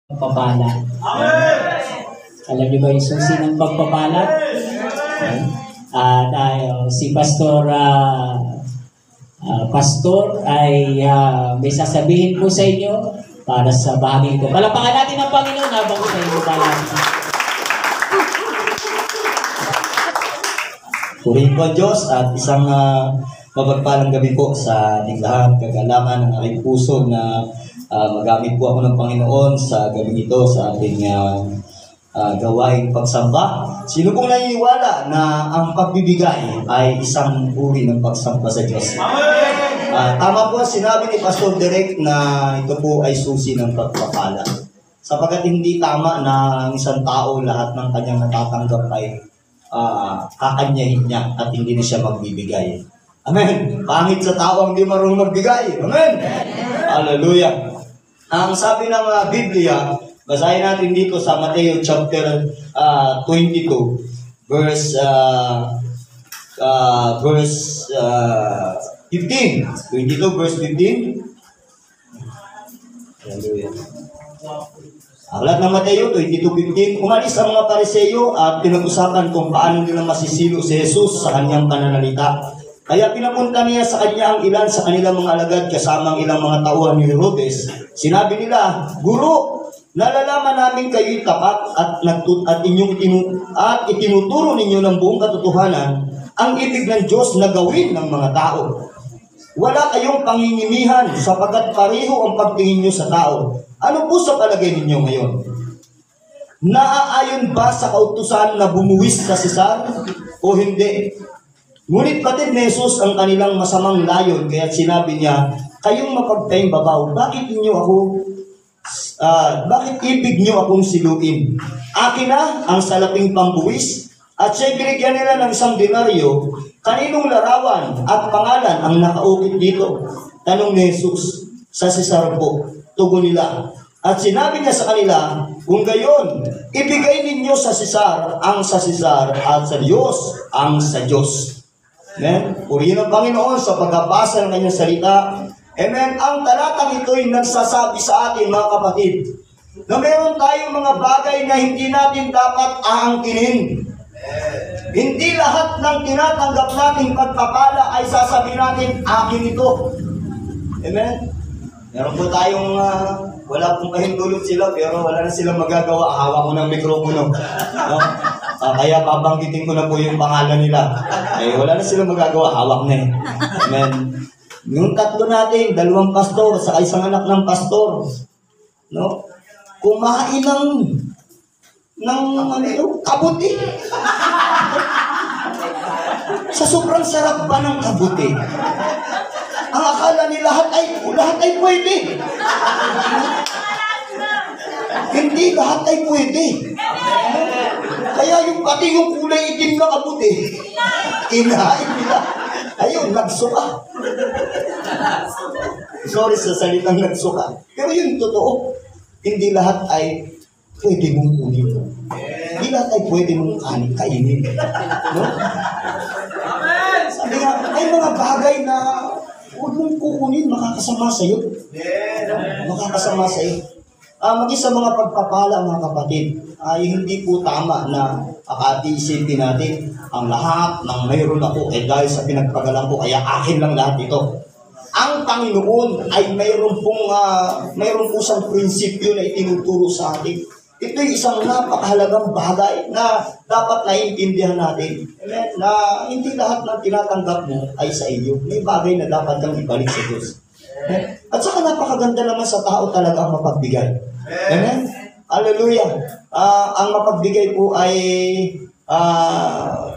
pagpapalat. Alam niyo ba yung susi ng pagpapalat? Si Pastor ay may sasabihin po sa inyo para sa bahagi ito. Palapakan natin ang Panginoon habang sa inyo pala. Purihin po ang Diyos at isang mapagpalang gabi po sa ating lahat. Kagalaman ng aking puso na magamit po ako ng Panginoon sa gabi ito sa ating gawaing pagsamba. Sino pong naniniwala na ang pagbibigay ay isang uri ng pagsamba sa Diyos? Tama po sinabi ni Pastor Derek na ito po ay susi ng pagpapala. Sapagkat hindi tama na ang isang tao lahat ng kanyang natatanggap ay kakanyahin niya at hindi na siya magbibigay. Amen. Pangit sa tao ang di marunong magbigay. Amen. Hallelujah. Ang sabi ng Biblia, basahin natin dito sa Mateo chapter 22 verse 15. 22 verse 15. Hallelujah. Aklat ng Mateo 22:15, umalis ang mga Pariseo at pinag-usapan kung paano nila masisilo si Jesus sa kanyang pananalita. Kaya pinapunta niya sa kanya ang ilan sa kanilang mga alagad kasama ang ilang mga tauhan ni Herodes. Sinabi nila, Guro, nalalaman namin kayo'y tapat at itinuturo ninyo ng buong katotohanan ang ibig ng Diyos na gawin ng mga tao. Wala kayong pangingimihan sapagkat pareho ang pagtingin nyo sa tao. Ano po sa palagay ninyo ngayon? Naaayon ba sa kautusan na bumuwis sa Cesar o hindi? Ngunit patid ni Jesus ang kanilang masamang layon, kaya sinabi niya, kayong mapagtayong babaw, bakit ibig niyo akong siluin? Akin na ang salaping pambuwis, at siya'y binigyan nila ng 1 denaryo. Kaninong larawan at pangalan ang nakaukit dito? Tanong ni Jesus. Sa Cesar po. Tugon nila. At sinabi niya sa kanila, kung gayon, ibigay ninyo sa Cesar ang sa Cesar at sa Diyos ang sa Diyos. Amen? Purihin ang Panginoon sa pagbabasa ng kanyang salita. Amen? Ang talatang ito'y nagsasabi sa atin, mga kapatid, na meron tayong mga bagay na hindi natin dapat aangkinin. Hindi lahat ng tinatanggap nating pagpapala ay sasabihin natin, akin ito. Amen? Meron po tayong, wala pong kahintulot sila, pero wala na silang magagawa. Hawak ko ng mikropono. No? Kaya babanggitin ko na po yung pangalan nila. Wala na silang magagawa. Hawak na eh. Amen? Yung tatlo natin, 2 pastor, sa isang anak ng pastor. No? Kumain ng kabuti. Sa sobrang sarap ba ng kabuti? Ang akala ni lahat ay pwede. Hindi lahat ay pwede. Kaya pati yung kulay itim na kabuti, kinain nila. Ayun, nagsuka. Sorry sa salitang nagsuka. Pero yun totoo. Hindi lahat ay pwede mong kunin. Hindi lahat ay pwede mong kainin. No? Sabi nga, ay mga bagay na huwag mong kukunin, makakasama sa'yo. Makakasama sa'yo. Maging sa mga pagpapala, mga kapatid, ay hindi po tama na isipin natin ang lahat ng mayroon ako dahil sa pinagpagalan ko, kaya akin lang lahat ito. Ang Panginoon ay mayroon po siyang prinsipyo na itinuturo sa atin. Ito'y isang napakahalagang bagay na dapat naiintindihan natin. Amen? Na hindi lahat ng tinatanggap mo ay sa iyo. May bagay na dapat kang ibalik sa Diyos. Amen? At saka napakaganda naman sa tao talaga ang mapagbigay. Amen? Hallelujah. Ang mapagbigay po ay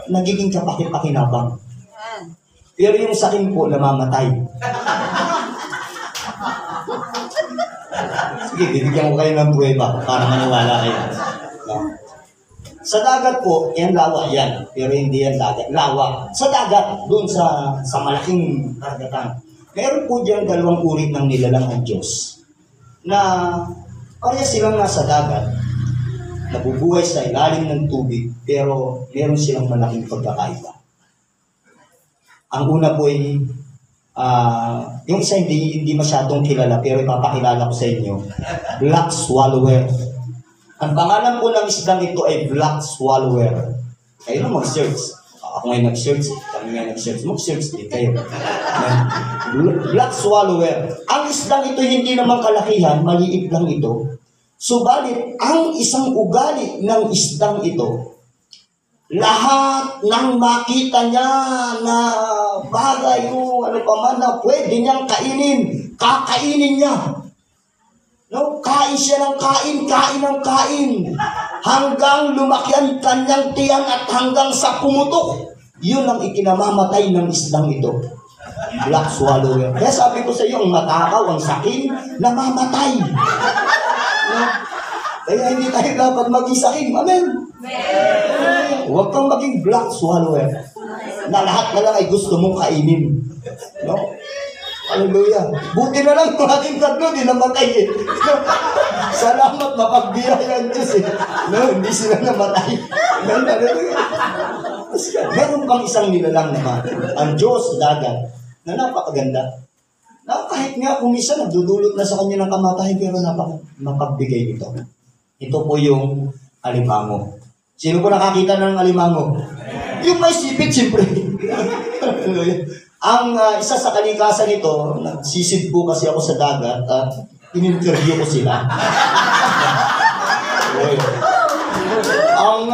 nagiging kapaki-pakinabang. Pero yung sakin po namamatay. Sige, bibigyan ko kayo ng pruweba para maniwala kayo. No? Sa dagat po, yan lawa yan. Pero hindi yan dagat. Lawa. Sa dagat, doon sa malaking karagatan. Meron po dyan 2 uri ng nilalang ang Diyos. Na kaya silang nasa dagat, nabubuhay sa ilalim ng tubig, pero meron silang malaking pagkakaiba. Ang una po ay Yung isa hindi masyadong kilala, pero ipapakilala ko sa inyo. Black swallower. Ang pangalan po ng isdang ito ay black swallower. Kayo na mag-search. Ako ngayon nag-search. Kami ngayon nag-search. Mag-search din kayo. Black swallower. Ang isdang ito hindi naman kalakihan, maliit lang ito. Subalit, ang isang ugali ng isdang ito, lahat ng makita niya na bagay o ano pa man na pwede niyang kainin, kakainin niya. No? Kain siya ng kain, kain ng kain. Hanggang lumaki ang kanyang tiyan at hanggang sa pumutok. Yun ang ikinamamatay ng isdang ito. Black swallower. Kaya sabi ko sa iyo, ang matakaw, ang sakin, namamatay. No? Kaya hindi tayo dapat maging sakin. Amen. Huwag kang maging black swallower. Na lahat na lang ay gusto mong kainin. No? Hallelujah. Buti na lang yung ating tatlo, di namatay eh. Salamat, mapagbiyaya ang Diyos eh. No, hindi sila namatay. Hallelujah. Meron pang isang nilalang naman. Ang Diyos, dagat, na napakaganda. Na kahit nga kung isa nagdudulot na sa kanya ng kamatayan, pero mapagbigay nito. Ito po yung alimango. Sino po nakakita ng alimango? Yung may sipit, siyempre. Ang isa sa kalikasan nito, nagsisid po kasi ako sa dagat at in-interview ko sila. Ang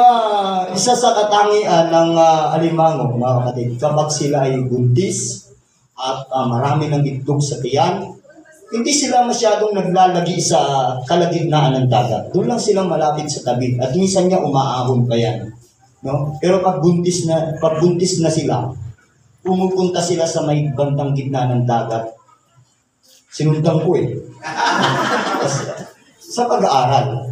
isa sa katangian ng alimango, mga kapatid, kapag sila ay buntis at marami ng itlog sa tiyan, hindi sila masyadong naglalagi sa kalagitnaan ng dagat. Doon lang sila malapit sa tabi at minsan niya umaahon pa yan. No? Pero pag buntis na sila, pumupunta sila sa may bandang gitna ng dagat. Sinundan ko eh. Sa pag-aaral.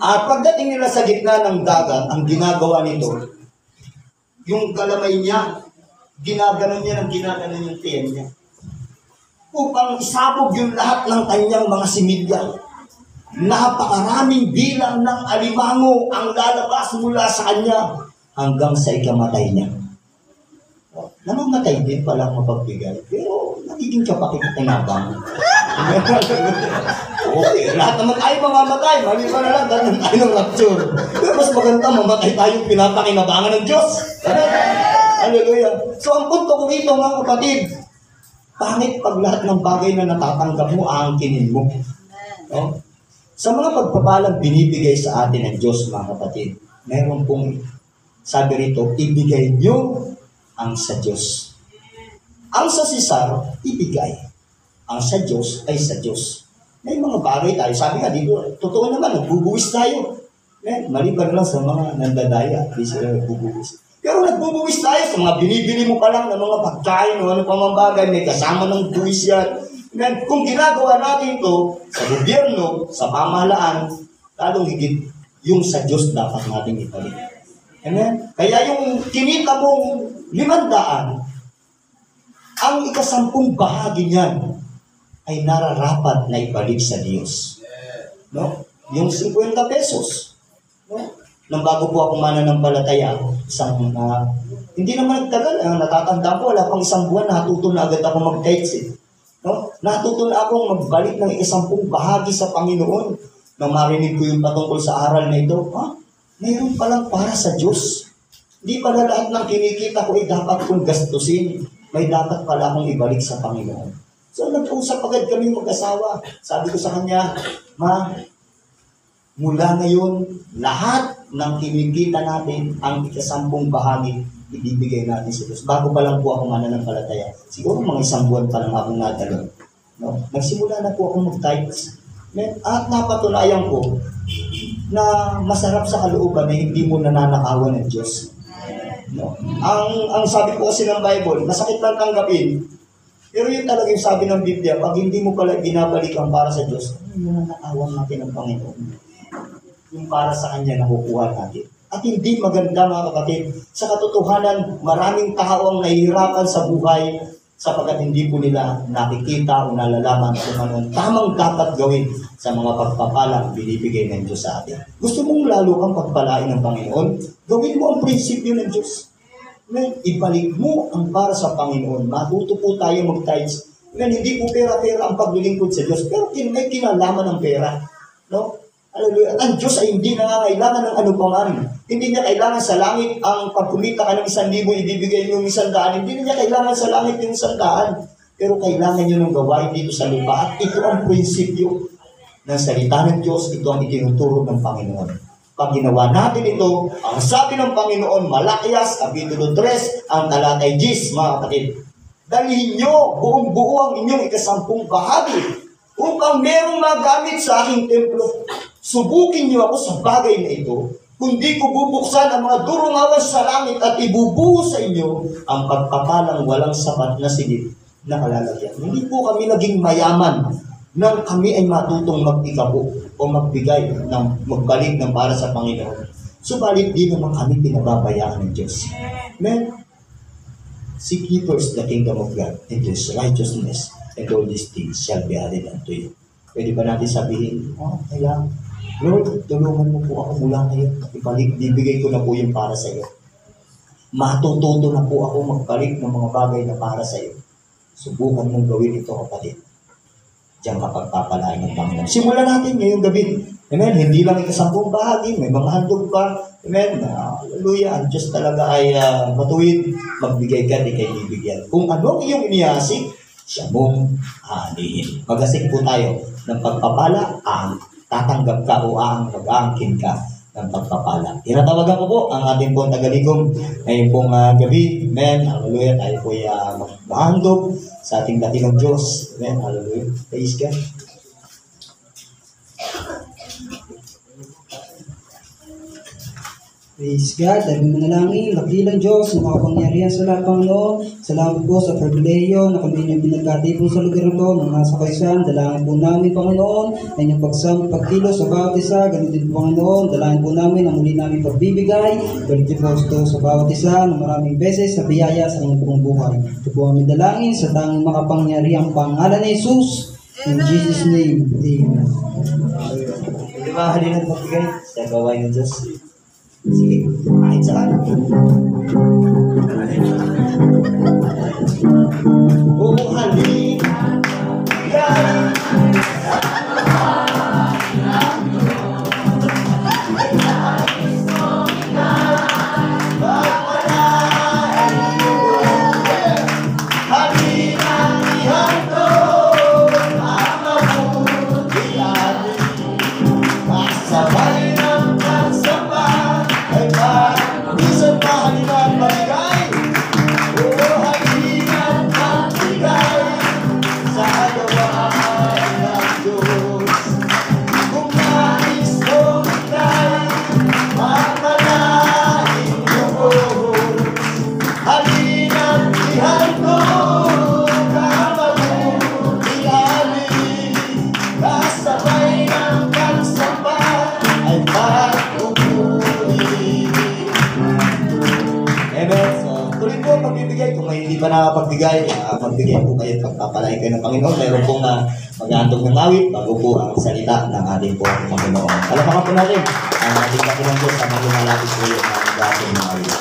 At pagdating nila sa gitna ng dagat, ang ginagawa nito, yung kalamay niya, ginaganon niya ng ginaganon yung tiyan niya. Upang isabog yung lahat ng kanyang mga similya. Napakaraming bilang ng alimango ang lalabas mula sa kanya hanggang sa ikamatay niya. Namamatay din pala mapagbigay, pero nagiging kapakipakinabang. Okay, lahat naman tayo mamamatay, mali pa na lang, ganun tayo ng rapture. Pero mas maganda, mamatay tayong pinapakinabangan ng Diyos. Hallelujah. So ang punto ko rito, mga kapatid, pangit pag lahat ng bagay na natatanggap mo, aangkinin mo. No? Sa mga pagpapalang binibigay sa atin ng Diyos, mga kapatid, meron pong, sabi rito, ibigay nyo ang sa Diyos. Ang sa Sisar, ibigay. Ang sa Diyos ay sa Diyos. May mga bagay tayo. Sabi nga dito, totoo naman, nagbubuwis tayo. Maliban lang sa mga nandadaya, hindi sila nagbubuwis. Pero nagbubuwis tayo sa mga binibili mo pa lang ng mga pagkain o ano pa mga bagay, may kasama ng buwis yan. Kung ginagawa natin ito sa gobyerno, sa pamahalaan, lalong higit yung sa Diyos dapat natin ibalik. Amen? Kaya yung kinita mong 500, ang ika-10 bahagi niyan ay nararapat na ibalik sa Diyos. No? Yung 50 pesos. No? Nang bago po ako mananampalataya, hindi naman nagtagal, natatandaan ko, wala pang 1 buwan, natuto na agad ako mag-tithes eh. No? Natuto na akong magbalik ng 10 bahagi sa Panginoon. Nang marinig ko yung patungkol sa aral na ito, mayroon palang para sa Diyos. Hindi pala lahat ng kinikita ko ay dapat kong gastusin. May dapat pala akong ibalik sa Panginoon. So nag-usap agad kami mag-asawa. Sabi ko sa kanya, Ma, mula ngayon, lahat ng kinikita natin, ang 10 bahagi, ibibigay natin sa Diyos. Bago pa lang po ako mananampalataya. Siguro mga 1 buwan pa lang akong nadalo. No? Nagsimula na po akong mag-tithes. At napatunayan ko na masarap sa kalooban na hindi mo nananakawan ng Diyos. No? Ang sabi ko kasi ng Bible, masakit lang tanggapin. Pero yun talaga yung sabi ng Biblia, pag hindi mo pala binabalik ang para sa Diyos, yung nanakawan natin ng Panginoon. Yung para sa Kanya nakukuha natin. At hindi maganda, mga kapatid. Sa katotohanan, maraming tao ang nahihirapan sa buhay sapagkat hindi po nila nakikita o nalalaman kung anong tamang dapat gawin sa mga pagpapalang binibigay ng Diyos sa atin. Gusto mong lalo kang pagpalain ng Panginoon? Gawin mo ang prinsipyo ng Diyos. Amen. Ibalik mo ang para sa Panginoon. Matuto po tayo mag-tithes. Amen. Hindi po pera-pera ang paglilingkod sa Diyos, pero may kinalaman ng pera. No? Hallelujah. At ang Diyos ay hindi nangangailangan ng ano pa man. Hindi niya kailangan sa langit ang pagkumita ka ng 1,000, ibibigay mo yung 100. Hindi niya kailangan sa langit yung 100. Pero kailangan niyo ng gawain dito sa lupa. At ito ang prinsipyo ng salita ng Diyos. Ito ang itinuturo ng Panginoon. Pag ginawa natin ito, ang sabi ng Panginoon, Malakias, Kapitulo 3, ang talatay 10, mga kapatid. Dalhin nyo buong-buo ang inyong ikasampung bahagi upang merong magamit sa aking templo. Subukin nyo ako sa bagay na ito. Kundi ko bubuksan ang mga durungawan sa langit at ibubuhos sa inyo ang pagpapalang walang sapat na silid na kalalagyan. Hindi po kami naging mayaman nang kami ay matutong mag-ikabo o magbigay ng magbalik ng para sa Panginoon. Subalit di naman kami pinababayaan ng Diyos. Amen? Seek ye first the kingdom of God and His righteousness, and all these things shall be added unto you. Pwede ba natin sabihin, kailangan, Lord, tulungan mo po ako mula ngayon. Ibigay ko na po yung para sa iyo. Matututo na po ako magbalik ng mga bagay na para sa iyo. Subukan mong gawin ito, kapatid. Diyan kapag papalain ng Panginoon. Simulan natin ngayong gabi. Amen? Hindi lang ikasampung bahagi, may mga handog pa. Amen? Hallelujah. Ang Diyos talaga ay matuwid. Magbigay ka, di kayo bibigyan. Kung ano iyong iniasik, siya mong aanihin. Magasik po tayo ng pagpapala, tatanggap ka o mag-aangkin ka ng pagpapala. Tinatawagan ko po ang ating pong tagaligong ngayon pong gabi. Amen. Hallelujah. Tayo po ay maghandog sa ating dating ng Diyos. Amen. Hallelujah. Praise God. Praise God, dahil manalangin, magdilang Diyos, na makapangyarihan sa lahat, Panginoon. Salamat po sa pribileyo na kami niyong pinagkati po sa lugar ito, nang nasa kaisan. Dalangin po namin, Panginoon, na inyong pagkilos sa bawat isa. Ganun din po, Panginoon, dalangin po namin na muli namin pagbibigay. Ganun din po ito sa bawat isa na maraming beses sa biyaya sa kanyang pong buhay. Ito po kami dalangin sa tanging makapangyarihang pangalan ni Jesus. In Jesus' name, Amen. Di ba, halina't magbigay sa gawain ng Diyos? Sige, kahit saan. Oh, halina. Hindi pa nakapagbigay, magbigay po kayo pagpapalain kayo ng Panginoon. Meron pong mag-aantog ng awit bago po ang salita ng ating po Panginoon. Palapakan po natin ang ating Panginoon Diyos sa mga lumalapis po yung mga ating ng awit.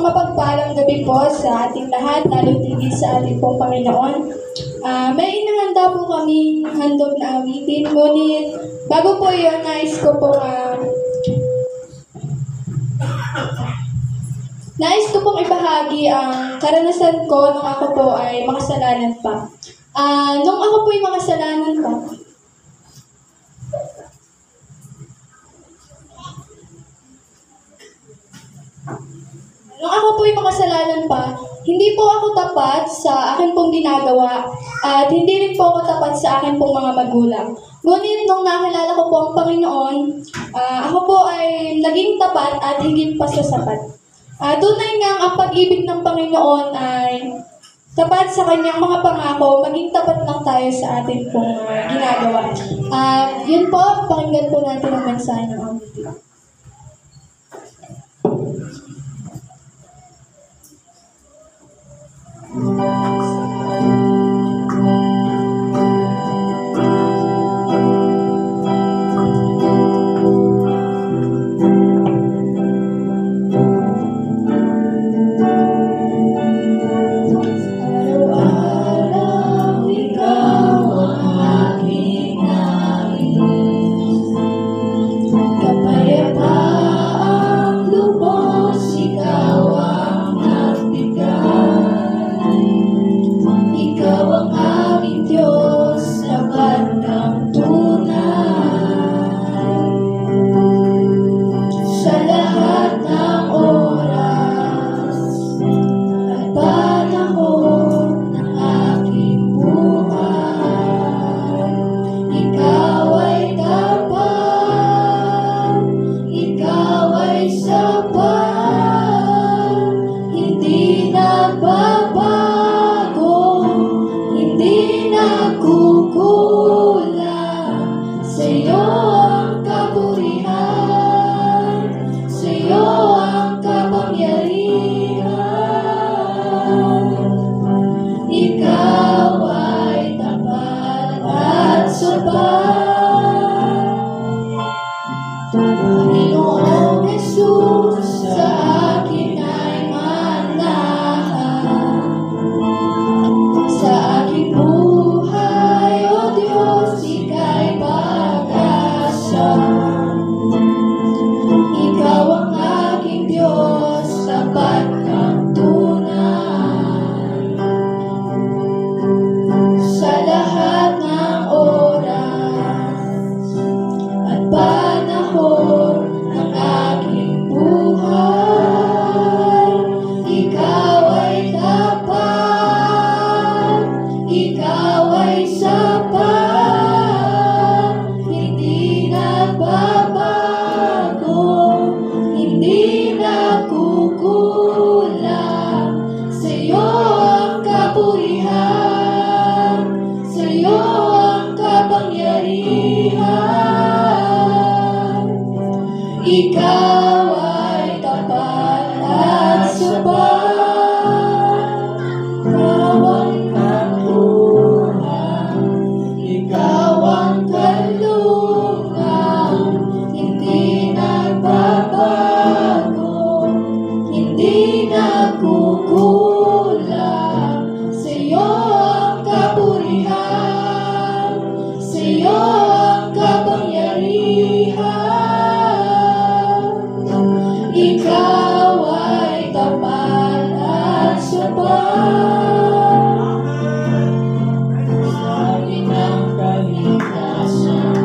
mapagpalang gabi po sa ating lahat, lalo tigil sa ating pong Panginoon. May inahanda po kami handog na awitin, ngunit bago po yun, nais ko pong ibahagi ang karanasan ko nung ako po ay makasalanan pa. Nung ako po ay makasalanan pa, hindi po ako tapat sa akin pong ginagawa at hindi rin po ako tapat sa akin pong mga magulang. Ngunit nung nakilala ko po ang Panginoon, ako po ay naging tapat at higit pa sa sapat. Tunay nga ang pag-ibig ng Panginoon ay tapat sa kanyang mga pangako, maging tapat lang tayo sa atin pong ginagawa. Yun po, pakinggan po natin ang mensahe ng awitin. Araw-araw ikaw ang aking nais, kapayapaang lubos ikaw ang nagbigay. Ikaw ang aming Diyos, sapat kang tunay. Sa lahat ng oras at panahon ng aking buhay, ikaw ay tapat, ikaw ay sapat, hindi nagbabago, hindi nagkukulang. Sa'yo ang kapurihan, sa'yo ang kapangyarihan. Ikaw ay tapat at sapat. Panginoong Jesus, sa akin ay manahan. Sa aking buhay, O Diyos, ika'y pag-asa. Ikaw ang aking Diyos, sapat kang tunay. Sa lahat ng oras at panahon ng aking buhay, ikaw ay tapat, ikaw ay sapat, hindi nagbabago, hindi nagkukulang. Sa'yo ang kapurihan, sa'yo ang kapangyarihan. Ikaw ay tapat at sapat. Ikaw ang katuhan, ikaw ang kalungan, hindi nagbabago, hindi nagkukulang. Sa'yo ang kapurihan, sa'yo ang kapangyarihan. Ikaw ay tapat at sapat. Sa akin ang kaligtasan,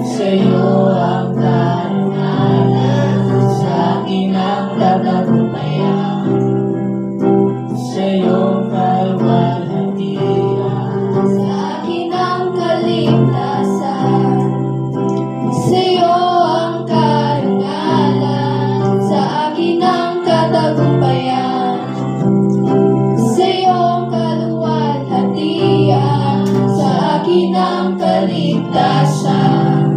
sa'yo ang karangalan. Sa akin ang tagumpayan, sa'yo ang kalwalhatian. Sa akin ang kaligtasan, sa'yo ang karangalan. Sa akin ang katagumpayan, sa'yo ang kaluwalhatian. Sa akin ang kaligtasan,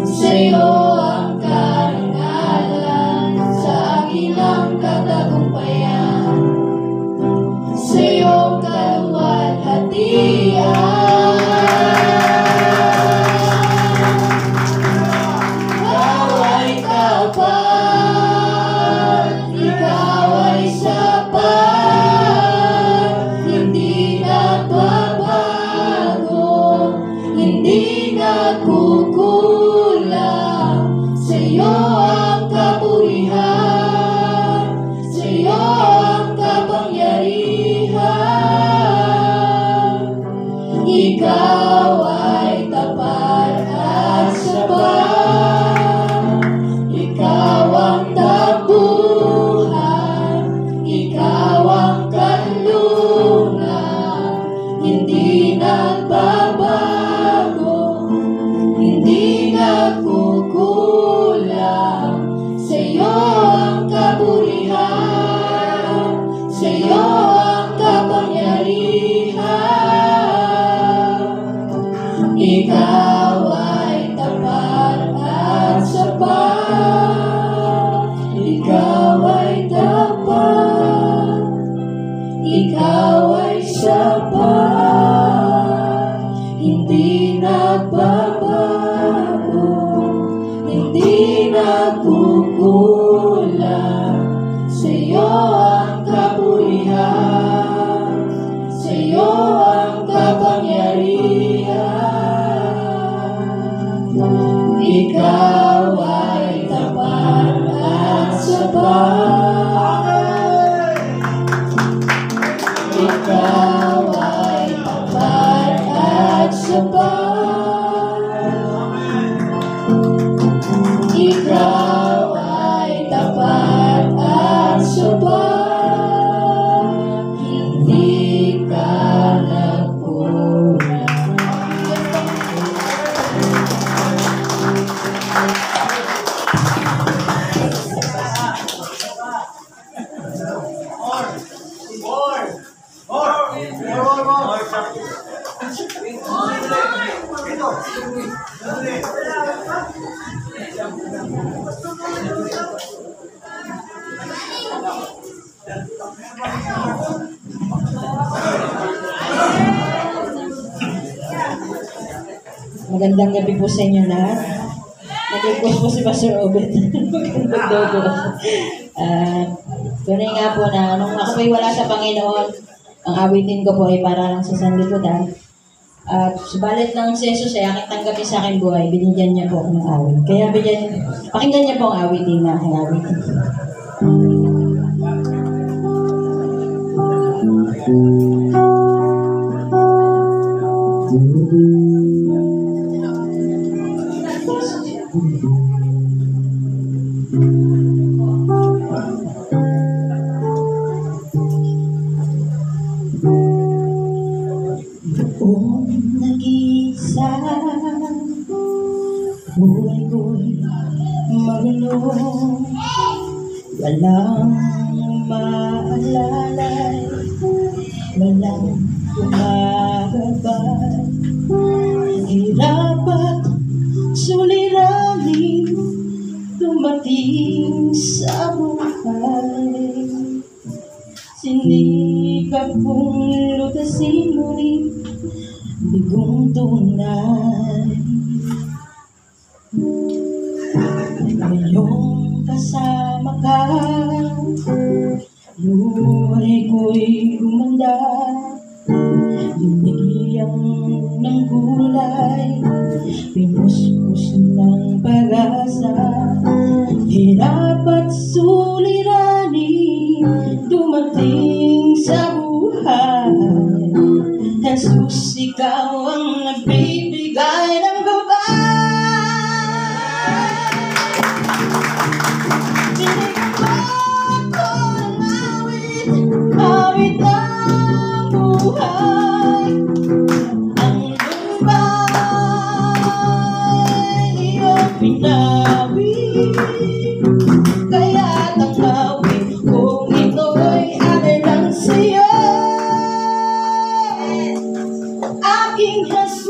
sa'yo ang karangalan. Sa akin ang katagumpayan, sa'yo ang kaluwalhatian. Ikaw ay tapat, nagkukulang. Sa'yo ang kapurihan, sa'yo ang kapangyarihan. Ikaw ay tapat at sapat. Ikaw ang tabuhan, ikaw ang kanlungan. Hindi nagbabago, hindi nagkukulang. Sa'yo ang kapurihan, sa'yo ang kapangyarihan. Ikaw ay tapat at sapat. Ikaw ay tapat, ikaw ay sapat. Hindi nagbabago, hindi nagkukulang. Sa'yo ang kapurihan, sa'yo ang kapangyarihan. Ikaw ay tapat at sapat. Ikaw ay tapat at sapat. Ikaw ay tapat at sapat. Hindi ka nagkulang. Magandang gabi po sa inyo lahat. Nag-request po si Pastor Obet. Magandang daw po. Tunay nga po na nung ako po'y wala sa Panginoon, ang awitin ko po ay para lang sa sanlibutan. At subalit ng si Jesus ay aking tanggapin sa aking buhay, binigyan niya po ako ng awit. Kaya pakinggan niya po ang awitin na aking awitin. Buong nag-isa, buhay ko'y magulo. Walang maalala, walang gumagabay. Hirap at suliranin dumating sa buhay. Sinikap kong lutasin muli bigong tunay. Ngayong kasama ka, buhay ko'y gumanda. Binigyan ng gulay, pinuspos ng pag-asa. Hirap at suliranin dumating sa buhay. Jesus, ikaw ang nagbibigay ng gabay. Binigyan mo ako ng awit, awit ng buhay. Ang lumbay iyong pinawit, kaya't ang awit kong ito'y alang sa'yo. Aking Jesus,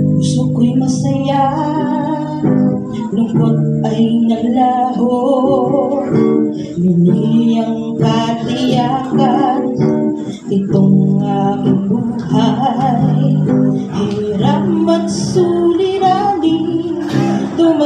puso ko'y masaya, lungkot ay naglaho. Miniyang katiyakan itong aking buhay. Hirap at suliranin dumating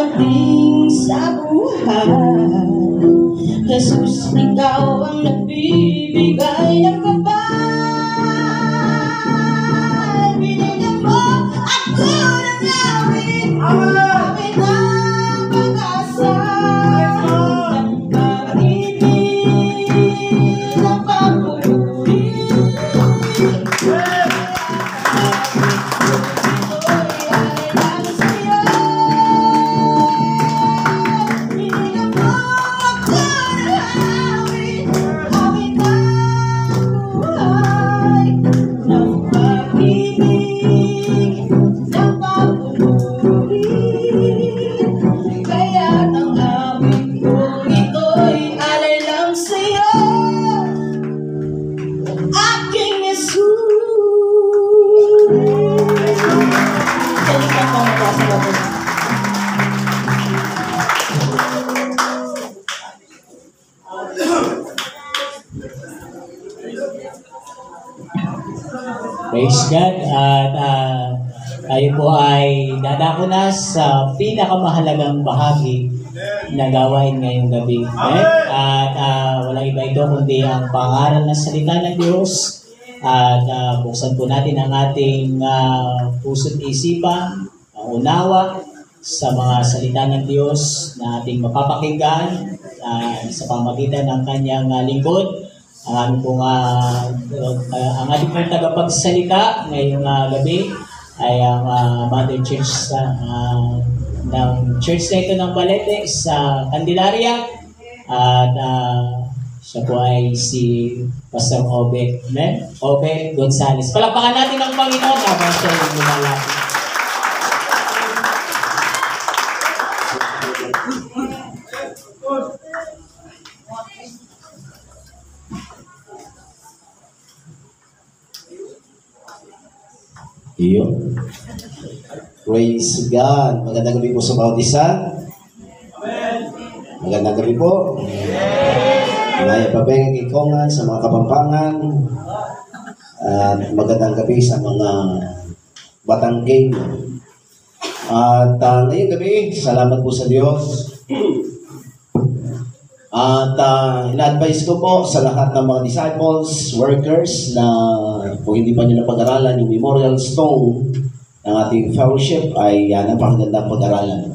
Praise God. At tayo po ay dadako na sa pinakamahalagang bahagi na gawain ngayong gabi. Amen? At walang iba ito kundi ang pangaral ng salita ng Diyos. At buksan po natin ang ating puso't isipan, ang unawa sa mga salita ng Diyos na ating mapapakinggan sa pamagitan ng kanyang lingkod. Ang ating pong tagapagsalita ngayong gabi ay ang Mother Church ng Church na ito ng Balete sa Candelaria. At siya po ay si Pastor Obe. Amen? Obe Gonzales. Palakpakan natin ang Panginoon habang siya yung lumalapit. Iyo. Praise God. Magandang gabi po sa bawat isa. Magandang gabi po. Maya Pabeng, Ikongan, sa mga Kapampangan. At magandang gabi sa mga Batanggay. At ngayong gabi, salamat po sa Diyos. At ina-advise ko po sa lahat ng mga disciples, workers na kung hindi pa nyo napag-aralan yung memorial stone ng ating fellowship ay napakagandang pag-aralan.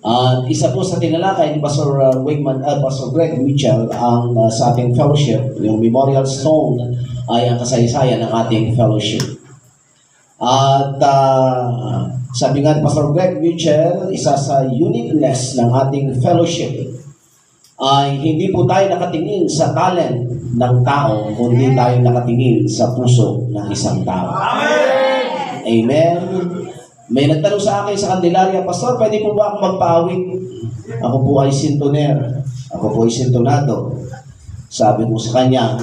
At isa po sa tinalakay ni Pastor Pastor Greg Mitchell ang sa ating fellowship, yung memorial stone ay ang kasaysayan ng ating fellowship. At sabi nga ni Pastor Greg Mitchell, isa sa uniqueness ng ating fellowship ay hindi po tayo nakatingin sa talent ng tao, kundi tayo nakatingin sa puso ng isang tao. Amen! Amen! May nagtanong sa akin sa Candelaria, Pastor, pwede po ba akong magpaawit? Ako po ay sintoner. Ako po ay sintonado. Sabi ko sa kanya,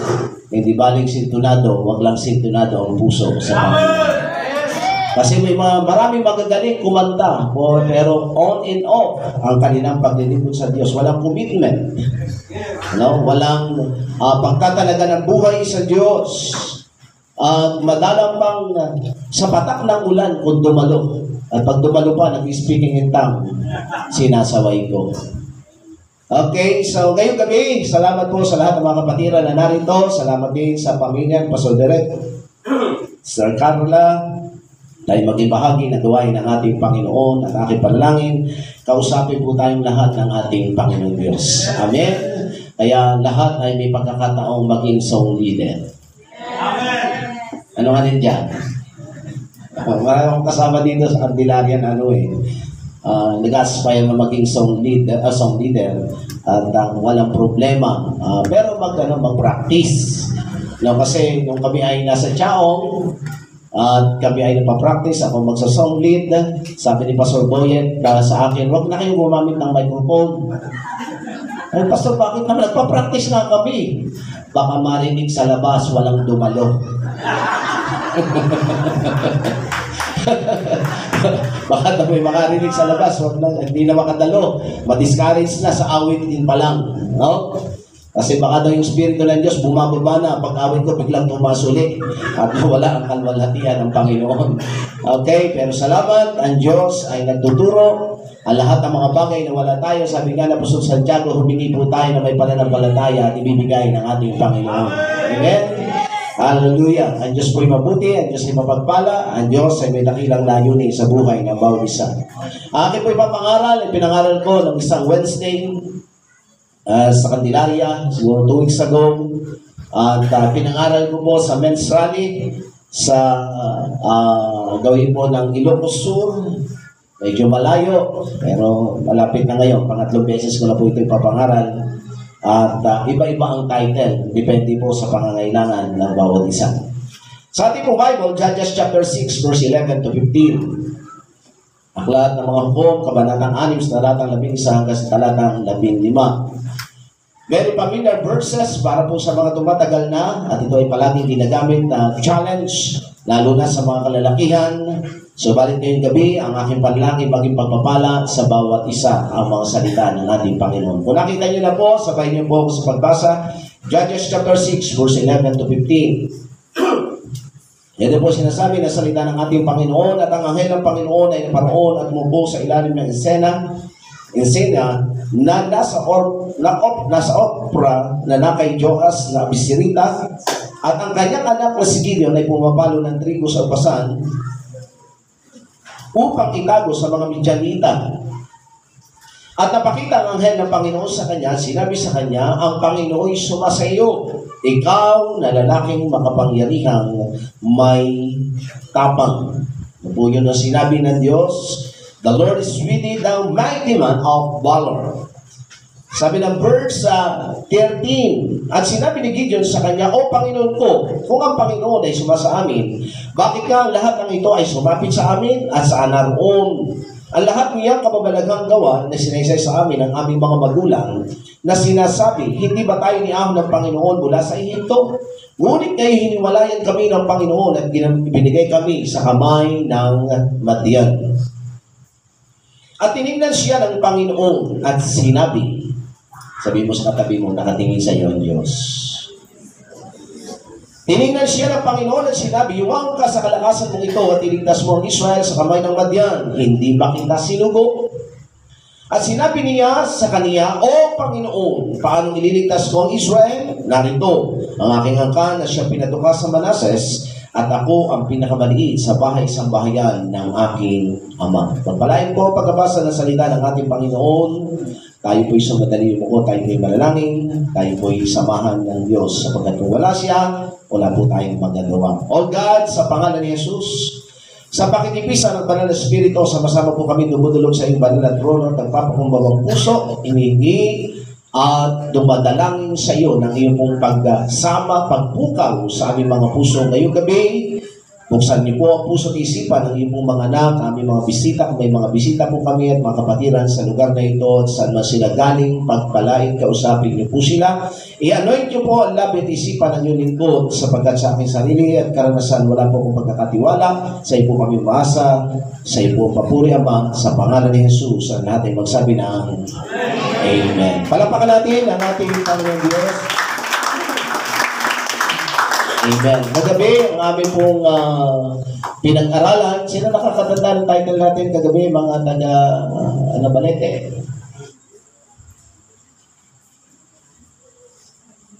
hindi baling sintonado, wag lang sintonado ang puso sa Panginoon. Kasi may maraming magagaling kumanta, pero on and off ang kanilang paglilingkod sa Diyos. Walang commitment. Walang pagtatalaga ng buhay sa Diyos. At madalang pang sa patak ng ulan kung dumalo. At pag dumalo pa, nag-speaking in tongue, sinasaway ko. Okay, so ngayong gabi, salamat po sa lahat ng mga kapatiran na narito. Salamat din sa pamilya, Pastor Derek, Sir Carla, tayo maging bahagi na gawain ng ating Panginoon at aking panalangin. Kausapin po tayong lahat ng ating Panginoon Diyos. Amen? Kaya lahat ay may pagkakataong maging song leader. Amen! Ano nga din dyan? Maraming kasama dito sa Candelaria na nag-aspire na maging song leader at walang problema. Pero mag-practice. Kasi nung kami ay nasa Chaong, at kami ay napapractice, ako magsa-song lead. Sabi ni Pastor Boyet sa akin, wag na kayong gumamit ng microphone. Ay, Pastor, bakit naman? Nagpa-practice na kami. Baka marinig sa labas, walang dumalo. Baka may makarinig sa labas, hindi na makadalo. Ma-discourage na sa awit din pa lang. No? Kasi baka daw yung Espiritu ng Diyos bumababa na, pag-awit ko biglang tumasuli at wala ang kalwalhatian ng Panginoon. Okay, pero salamat, ang Diyos ay nagtuturo. Ang lahat ng mga bagay na wala tayo, sabi nga na Apostol Santiago, humingi po tayo na may pananampalataya at ibibigay ng ating Panginoon. Amen? Hallelujah. Ang Diyos po'y mabuti, ang Diyos ay mapagpala, ang Diyos ay may dakilang layunin sa buhay ng bawat isa. Akin po'y papangaral, pinangaral ko ng isang Wednesday, sa Candelaria, siguro 2 weeks ago. At pinangaral ko po sa men's rally sa gawin po ng Ilocos Sur. Medyo malayo, pero malapit na ngayon. Pangatlong beses ko na po ito ipapangaral. At iba-iba ang title. Depende po sa pangangailangan ng bawat isa. Sa ating po Bible, Judges chapter 6, verse 11 to 15. Aklat ng mga hukom, kabanatang 6, talatang 11 hanggang sa talatang 15. Very familiar verses para po sa mga tumatagal na at ito ay palaging ginagamit na challenge lalo na sa mga kalalakihan. Subalit ngayong gabi, ang aking panalangin maging pagpapala sa bawat isa ang mga salita ng ating Panginoon. Kung nakita niyo na po, sabay niyo po ako sa pagbasa. Judges chapter 6, verse 11 to 15. Ito po sinasabi na salita ng ating Panginoon at ang anghel ng Panginoon ay naparoon at mubo sa ilalim ng insena na nasa opera na nakay Joas na Abisirita at ang kanyang anak na si Gideon ay pumapalo ng trigo sa upasan upang itago sa mga Midyanita. At napakita ang anghel ng Panginoon sa kanya, sinabi sa kanya, ang Panginoon ay sumasayo, ikaw na lalaking makapangyarihang may tapang. Ano po yun ang sinabi ng Diyos? The Lord is with thee, thou mighty man of valor. Sabi ng verse 13, at sinabi ni Gideon sa kanya, O Panginoon ko, kung ang Panginoon ay sumasa amin, bakit nga ang lahat ng ito ay sumapit sa amin at saan naroon? Ang lahat niyang kababalaghang gawa na sinaysay sa amin ng aming mga magulang na sinasabi, hindi ba tayo niahon ng Panginoon mula sa Ehipto? Ngunit ngayon hiniwalayan kami ng Panginoon at binigay kami sa kamay ng Madian. At tinignan siya ng Panginoon at sinabi, sabi mo sa katabi mo, nakatingin sa iyo ang Diyos. Tinignan siya ng Panginoon at sinabi, huwag ka sa kalakasan mong ito at iligtas mo ang Israel sa kamay ng Madian. Hindi ba kita sinugo? At sinabi niya sa kaniya, O Panginoon, paano ililigtas ko ang Israel? Narito, ang aking angkan na siya pinatuka sa Manases at ako ang pinakamaliit sa bahay-sambahayan ng aking ama. Pagpalain po pagkabasa ng salita ng ating Panginoon. Tayo po'y sumadali mo ko, tayo po'y manalangin, tayo po'y samahan ng Diyos sapagkat kung wala siya, wala po tayong magagawa. All God, sa pangalan ni Jesus, sa pakitipisan ng banal na Espiritu, sama-sama po kami dumudulog sa iyong banal na trono at nagpapakumbawang puso, inihingi at dumadalangin sa iyo ng iyong pong pagsama, pagpukaw sa aming mga puso ngayong gabi. Buksan niyo po ang puso at isipan ng iyong pong mga anak, aming mga bisita, kung may mga bisita po kami at mga kapatiran sa lugar na ito at saan man sila galing, pagpalain, kausapin niyo po sila. I-anoint niyo po ang labi at isipan ng iyong lingkod sapagkat sa aking sarili at karanasan wala po akong pagkakatiwala. Sa iyo po kami umaasa, sa iyo po papuri Ama, sa pangalan ni Jesus ang lahat ay magsabi ng Amen. Palapakan natin ang ating Panginoon Diyos. Amen. Kagabi, ang aming pong pinag-aralan, sino nakakatanda ng title natin kagabi, mga taga-Balete?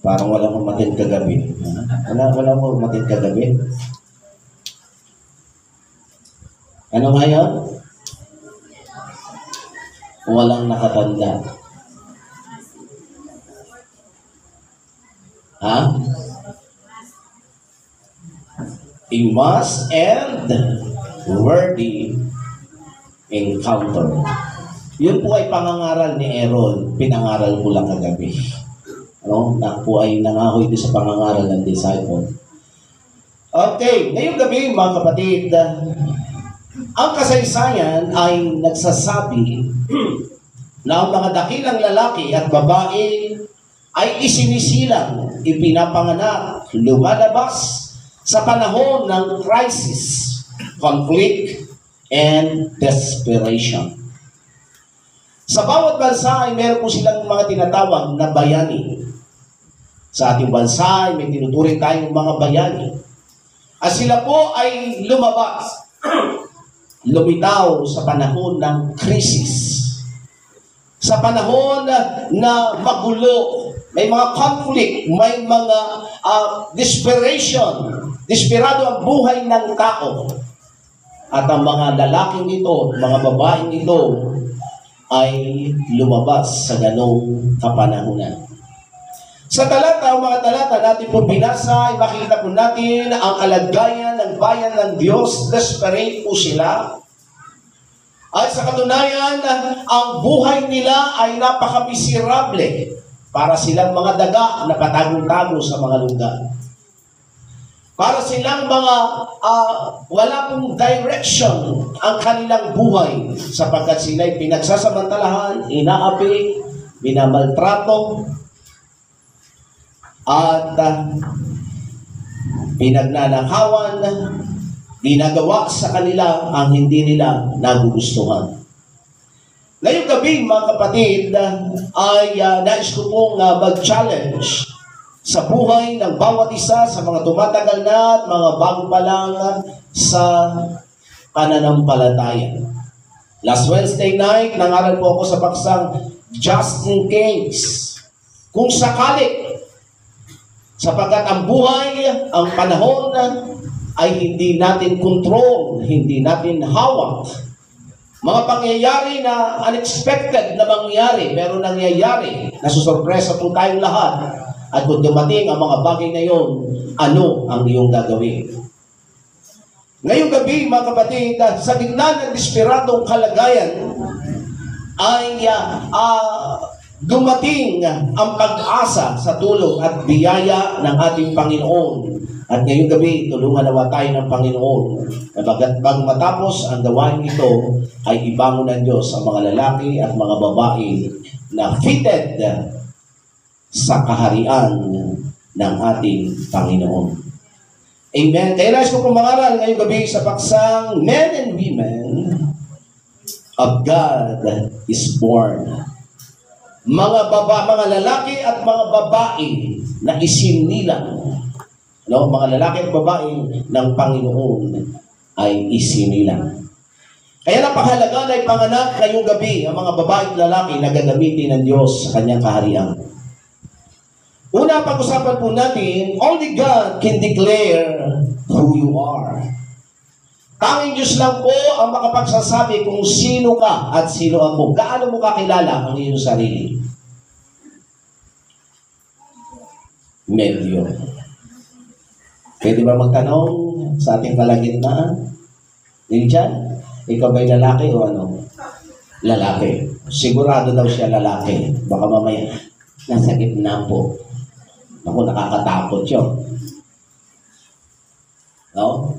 Parang walang umatin kagabi. Walang umatin kagabi. Ano nga yun? Walang nakatanda. Ha? A must and worthy encounter. Yun po ay pangangaral ni Aaron. Pinangaral ko lang kagabi. Na po ay nangahoy din sa pangangaral ng disciple. Okay, ngayong gabi mga kapatid, ang kasaysayan ay nagsasabi na ang mga dakilang lalaki at babae ay isinisilang, ipinapanganak, lumalabas sa panahon ng crisis, conflict, and desperation. Sa bawat bansa ay meron po silang mga tinatawag na bayani. Sa ating bansa ay may tinuturing tayong mga bayani. At sila po ay lumabas, lumitaw sa panahon ng krisis. Sa panahon na magulo, may mga conflict, may mga desperation, desperado ang buhay ng tao. At ang mga lalaking ito, mga babaeng ito, ay lumabas sa ganong kapanahunan. Sa mga talata natin po binasa, ay makikita po natin ang kalagayan ng bayan ng Diyos. Desperate po sila. At sa katunayan, ang buhay nila ay napakamiserable. Para silang mga daga na patagong-tago sa mga lugar. Para silang mga wala pong direction ang kanilang buhay sapagkat sila'y pinagsasamantalahan, inaapi, minamaltrato, at pinagnanakawan, ginagawa sa kanila ang hindi nila nagugustuhan. Ngayong gabi, mga kapatid, ay nais ko pong mag-challenge sa buhay ng bawat isa sa mga tumatagal na at mga bago pa lang sa pananampalataya. Last Wednesday night, nangaral po ako sa paksang just in case. Kung sakali, sapagkat ang buhay, ang panahon ay hindi natin control, hindi natin hawak. Mga pangyayari na unexpected na mangyayari, pero nangyayari, nasusurpresa po tayong lahat. At kung dumating ang mga bagay na yon, ano ang iyong gagawin? Ngayong gabi, mga kapatid, sa gitna ng desperadong kalagayan, ay dumating ang pag-asa sa tulong at biyaya ng ating Panginoon. At ngayong gabi, tulungan nawa tayo ng Panginoon na bago matapos ang gawain ito, ay ibangon ng Diyos ang mga lalaki at mga babae na fitted sa kaharian ng ating Panginoon. Amen. Kaya nais ko pong mangaral ngayong gabi sa paksang Men and Women of God is Born. Mga lalaki at mga babae na isinilang. No, mga lalaki at babae ng Panginoon ay isinilang. Kaya napakahalaga na ipanganak ngayong gabi ang mga babae at lalaki na gagamitin ng Diyos sa kanyang kaharian. Una, pag-usapan po natin, only God can declare who you are. Tanging Diyos lang po ang makapagsasabi kung sino ka at sino ako. Gaano mo kakilala ang iyong sarili? Medyo. Pwede ba magtanong sa ating kalagitnaan? Diyan, ikaw ba'y lalaki o ano? Lalaki. Sigurado daw siya lalaki. Baka mamaya, nasa gitna po. Ako, nakakatakot yun. No?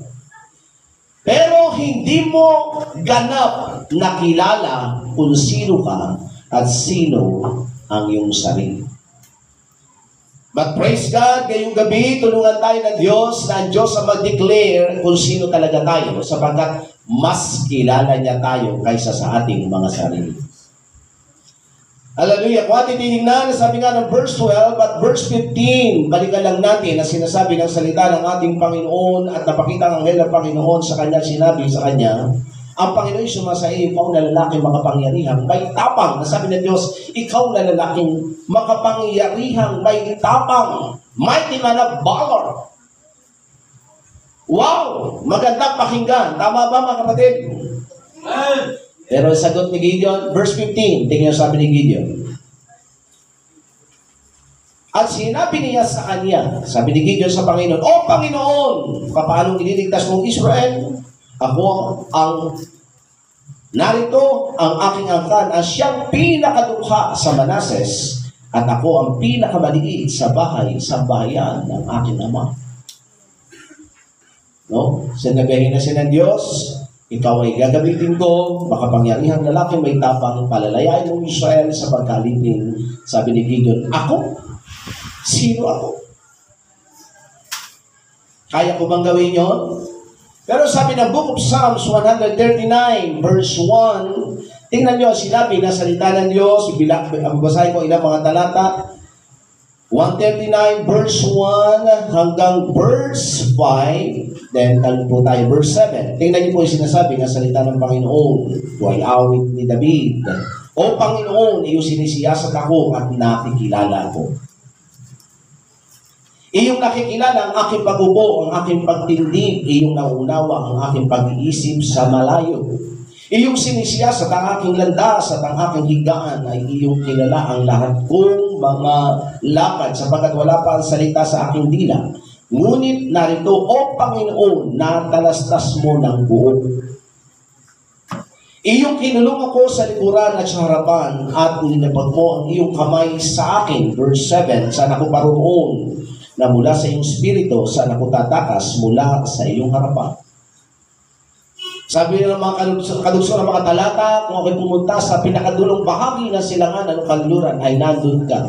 Pero hindi mo ganap nakilala kung sino ka at sino ang iyong sarili. But praise God, ngayong gabi, tulungan tayo ng Diyos na ang Diyos ang mag-declare kung sino talaga tayo sapagkat mas kilala niya tayo kaysa sa ating mga sarili. Hallelujah. Kung ating tinignan, sabi nga ng verse 12 at verse 15, balikan lang natin na sinasabi ng salita ng ating Panginoon at napakita ang anghel ng Panginoon sa kanya, sinabi sa kanya, ang Panginoon ay sumasaiyo, ikaw na lalaking makapangyarihang may tapang. Nasabi ng Diyos, ikaw na lalaking makapangyarihang may tapang. Mighty man of valor. Wow! Magandang pakinggan. Tama ba mga kapatid? Pero sagot ni Gideon, verse 15, tingnan sabi ni Gideon. At sinabi niya sa kanya, sabi ni Gideon sa Panginoon, O Panginoon, paano ililigtas mong Israel? Ako narito ang aking angkan, ang siyang pinakadukha sa Manases, at ako ang pinakamaliit sa bahayan ng aking ama. No? Sinabihin na siya ng Diyos, ikaw ay gagamitin ko, makapangyarihang lalaki may tapang, palalayain ng Israel sa pagkalipin. Sabi ni Gideon, ako? Sino ako? Kaya ko bang gawin yun? Pero sabi ng Book of Psalms 139 verse 1, tingnan nyo, sinabi na salita ng Diyos, babasahin ko ilang mga talata, 139 verse 1 hanggang verse 5, then po tayo verse 7. Tingnan niyo po yung sinasabi ng salita ng Panginoon. Ito ay awit ni David. O Panginoon, iyong sinisiyasat ako at nakikilala ko. Iyong nakikilala ang aking pag-ubo, ang aking pagtindig, iyong nauunawa ang aking pag-iisip sa malayo. Iyong sinisiyasat ang aking landas at ang aking higaan ay iyong kilala ang lahat kong mga lakad sapagkat wala pa ang salita sa aking dila. Ngunit narito, O Panginoon, natalastas mo ng buo. Iyong kinulong ako sa likuran at sa harapan at ninapag mo ang iyong kamay sa akin. Verse 7, saan ako paroroon na mula sa iyong spirito, saan ako tatakas mula sa iyong harapan. Sabi ng mga kadugso ng mga talata, kung ako'y pumunta sa pinakadulong bahagi ng silangan ng kanluran, ay nandun ka.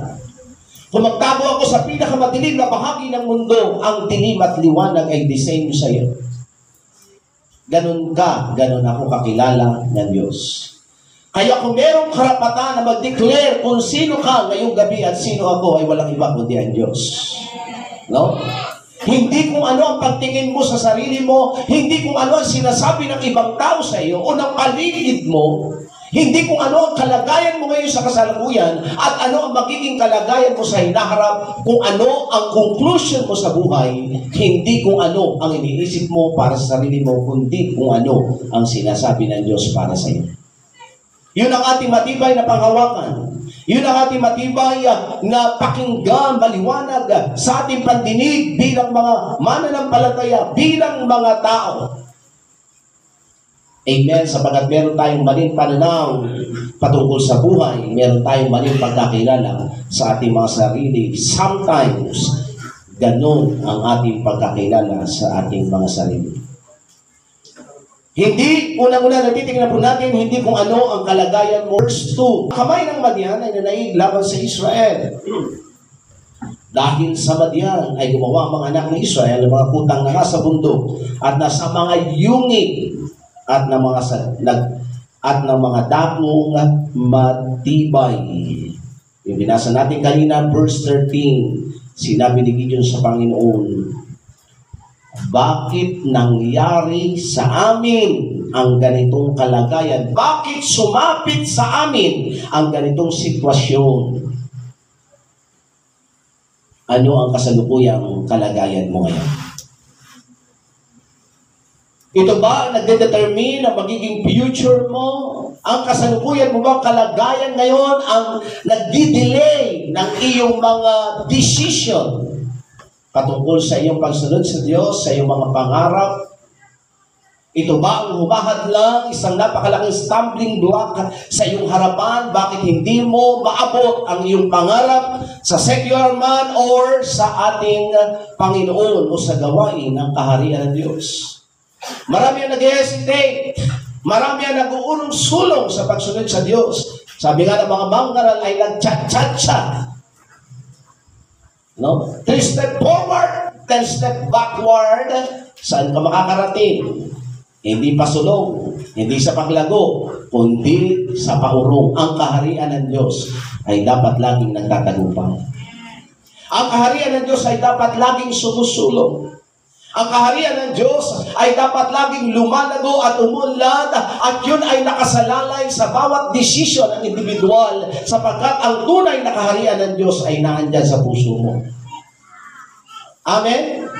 Kung magtago ako sa pinakamadilim na bahagi ng mundo, ang dilim at liwanag ay disenyo sa iyo. Ganun ka, ganun ako kakilala ng Diyos. Kaya kung merong karapatan na mag-declare kung sino ka ngayong gabi at sino ako, ay walang iba kundi ang Diyos. No? Hindi kung ano ang pagtingin mo sa sarili mo, hindi kung ano ang sinasabi ng ibang tao sa iyo o ng paligid mo, hindi kung ano ang kalagayan mo ngayon sa kasalukuyan at ano ang magiging kalagayan mo sa hinaharap, kung ano ang conclusion mo sa buhay, hindi kung ano ang iniisip mo para sa sarili mo, kundi kung ano ang sinasabi ng Diyos para sa iyo. Yun ang ating matibay na panghawakan. Yun ang ating matibay na pakinggan, maliwanag sa ating pandinig bilang mga mananampalataya, bilang mga tao. Amen. Sapagat meron tayong maling pananaw patungkol sa buhay, meron tayong maling pagkakilala sa ating mga sarili. Sometimes, ganun ang ating pagkakilala sa ating mga sarili. Hindi, unang-una natitingnan po natin, hindi kung ano ang kalagayan mo. Verse 2, kamay ng Madian ay nanaig laban sa Israel. Dahil sa Madian ay gumawa ang mga anak ng Israel ng mga kutang na nasa bundok at nasa mga yungit at ng mga dakong matibay. Yung binasa natin kanina, verse 13, sinabi ni Gideon sa Panginoon, bakit nangyari sa amin ang ganitong kalagayan? Bakit sumapit sa amin ang ganitong sitwasyon? Ano ang kasalukuyang kalagayan mo ngayon? Ito ba ang nagdedetermine ang magiging future mo? Ang kasalukuyan mo ba kalagayan ngayon ang nagdi-delay ng iyong mga decision patungkol sa iyong pagsunod sa Diyos, sa iyong mga pangarap? Ito ba ang humahadlang, isang napakalaking stumbling block sa iyong harapan? Bakit hindi mo maabot ang iyong pangarap sa secular man or sa ating Panginoon o sa gawain ng kaharian ng Diyos? Marami ang nag-hesitate. Marami ang nag-uunong sulong sa pagsunod sa Diyos. Sabi nga ng mga manggaral ay nag-chat-chat-chat. No? 3 step forward, 10 step backward. Saan ka makakarating? Hindi pa sulong, hindi sa paglago, kundi sa paurong. Ang kaharian ng Diyos ay dapat laging nagtatagumpay. Ang kaharian ng Diyos ay dapat laging sumusulong. Ang kaharian ng Diyos ay dapat laging lumalago at umunlad at yun ay nakasalalay sa bawat desisyon ng individual sapagkat ang tunay na kaharian ng Diyos ay naandyan sa puso mo. Amen?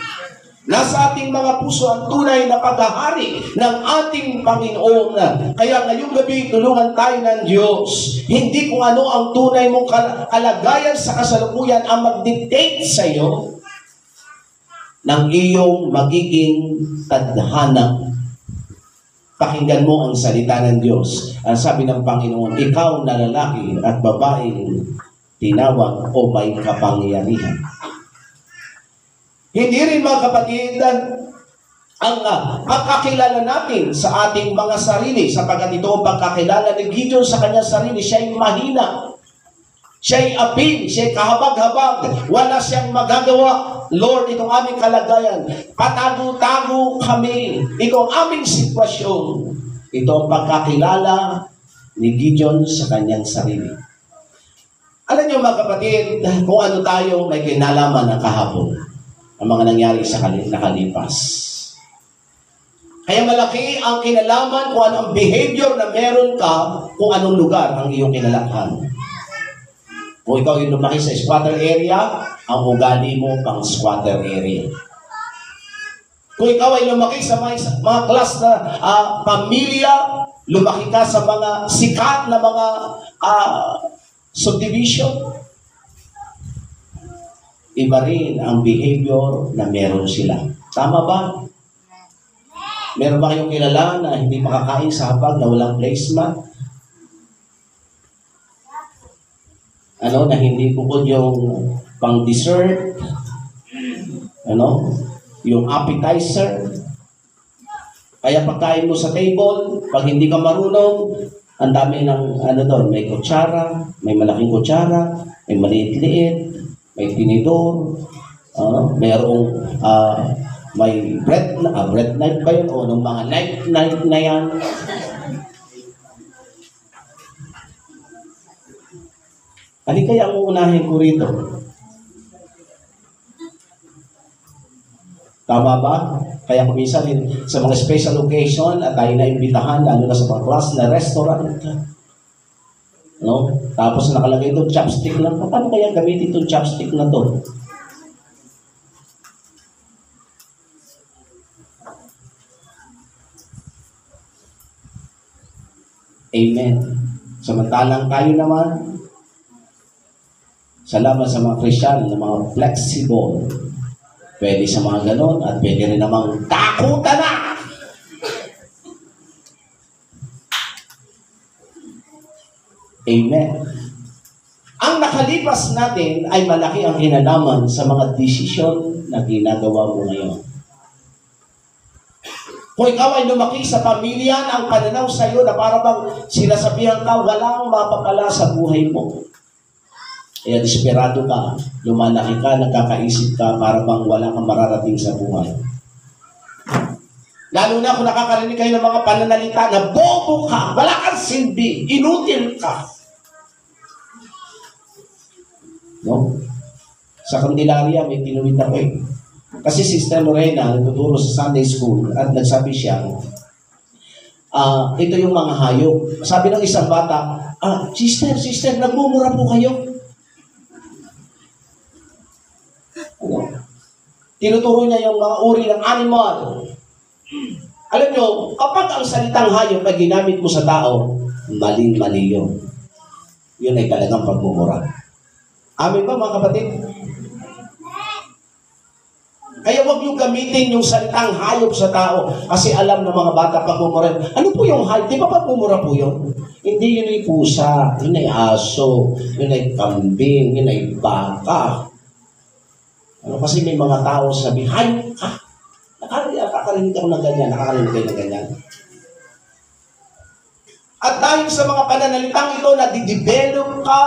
Nasa ating mga puso ang tunay na paghahari ng ating Panginoon. Kaya ngayong gabi, tulungan tayo ng Diyos. Hindi kung ano ang tunay mong kalagayan sa kasalukuyan ang mag-dictate sa iyo ng iyong magiging tadhana. Pakinggan mo ang salita ng Diyos. Ang sabi ng Panginoon, ikaw na lalaki at babaeng tinawag o may kapangyarihan. Hindi rin mga kapatid, ang pagkakilala natin sa ating mga sarili, sapagkat ito ang pagkakilala ni Gideon sa kanyang sarili, siya'y mahina, siya'y apil, siya'y kahabag-habag, wala siyang magagawa. Lord, itong aming kalagayan, patago-tago kami, ito ang aming sitwasyon. Ito ang pagkakilala ni Gideon sa kanyang sarili. Alam niyo mga kapatid, kung ano tayo may kinalaman ng kahapon, ang mga nangyari sa nakalipas. Kaya malaki ang kinalaman kung anong behavior na meron ka, kung anong lugar ang iyong kinalakhan. Kung ikaw yung lumaki sa squatter area, ang ugali mo pang squatter area. Kung ikaw ay lumaki sa mga class na pamilya, lumaki ka sa mga sikat na mga subdivision, iba rin ang behavior na meron sila. Tama ba? Meron ba kayong kilala na hindi makakain sa hapag na walang placemat? Na hindi bukod yung pang-dessert? Yung appetizer? Kaya pagkain mo sa table, pag hindi ka marunong, ang dami ng may kutsara, may malaking kutsara, may maliit-liit, may tinidor, mayroong may bread knife ba yun? O ng mga knife na yan. Ano kaya ang uunahin ko rito? Tama ba? Kaya kung minsan sa mga special occasion at tayo naimbitahan, lalo na sa mga class na restaurant, no? Tapos nakalagay ito, chopstick lang. Paano kaya gamitin itong chopstick na to? Amen. Samantalang tayo naman, salamat sa mga Christian na mga flexible. Pwede sa mga ganon at pwede rin namang takutan na! Amen. Ang nakalipas natin ay malaki ang kinalaman sa mga desisyon na ginagawa mo ngayon. Kung ikaw ay lumaki sa pamilya na ang pananaw sa iyo na para bang sinasabihan ka, walang mapapala sa buhay mo. Kaya desperado ka, lumalaki ka, nagkakaisip ka, para bang wala kang mararating sa buhay. Lalo na kung nakakarinig kayo ng mga pananalita na bobo ka, wala kang silbi, inutil ka. No? Sa Candelaria, may tinuwid ako eh. Kasi Sister Lorena, nagtuturo sa Sunday School, at nagsabi siya, ito yung mga hayop. Sabi ng isang bata, Sister, nagmumura po kayo. Ano? Tinuturo niya yung mga uri ng animal. Alam nyo, kapag ang salitang hayop ay ginamit mo sa tao, maling-mali yun. Yun ay talagang pagmumura. Amin ba mga kapatid? Kaya huwag nyo gamitin yung salitang hayop sa tao kasi alam ng mga bata pagmumura. Ano po yung hayop? Di ba pagmumura po yun? Hindi, yun ay pusa, yun ay aso, yun ay kambing, yun ay baka. Ano kasi may mga tao sabi, hayop ka. Nakakarinig ako ng ganyan, nakakarinig kayo ng ganyan. At dahil sa mga pananalitang ito na didevelop ka,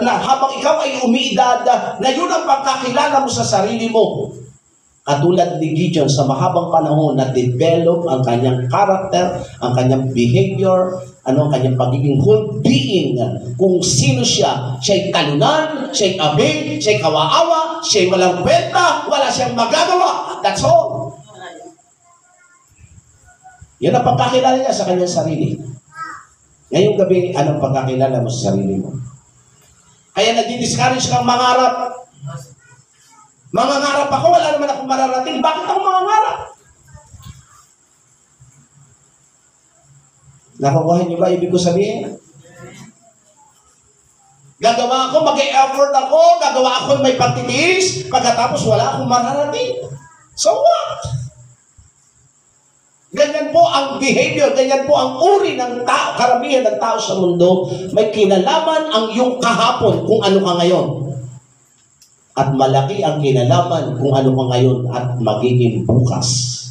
na habang ikaw ay umiidad, na yun ang pagkakilala mo sa sarili mo. Katulad ni Gideon sa mahabang panahon na develop ang kanyang character, ang kanyang behavior, ang kanyang pagiging whole being, kung sino siya. Siya'y talunan, siya'y abing, siya'y kawaawa, siya'y walang kwenta, wala siyang magagawa. That's all. Yan ang pagkakilala niya sa kanyang sarili. Ngayong gabi, anong pagkakilala mo sa sarili mo? Kaya nagdi-discourage kang mangarap. Mangangarap ako, wala naman akong mararating. Bakit ako mangangarap? Nakukuha niyo ba ibig ko sabihin? Gagawa ako, mag-e-effort ako, gagawa ako may pagtitiis, pagkatapos wala akong mararating. So what? Ganyan po ang behavior, ganyan po ang uri ng tao, karamihan ng tao sa mundo. May kinalaman ang iyong kahapon kung ano ka ngayon. At malaki ang kinalaman kung ano ka ngayon at magiging bukas.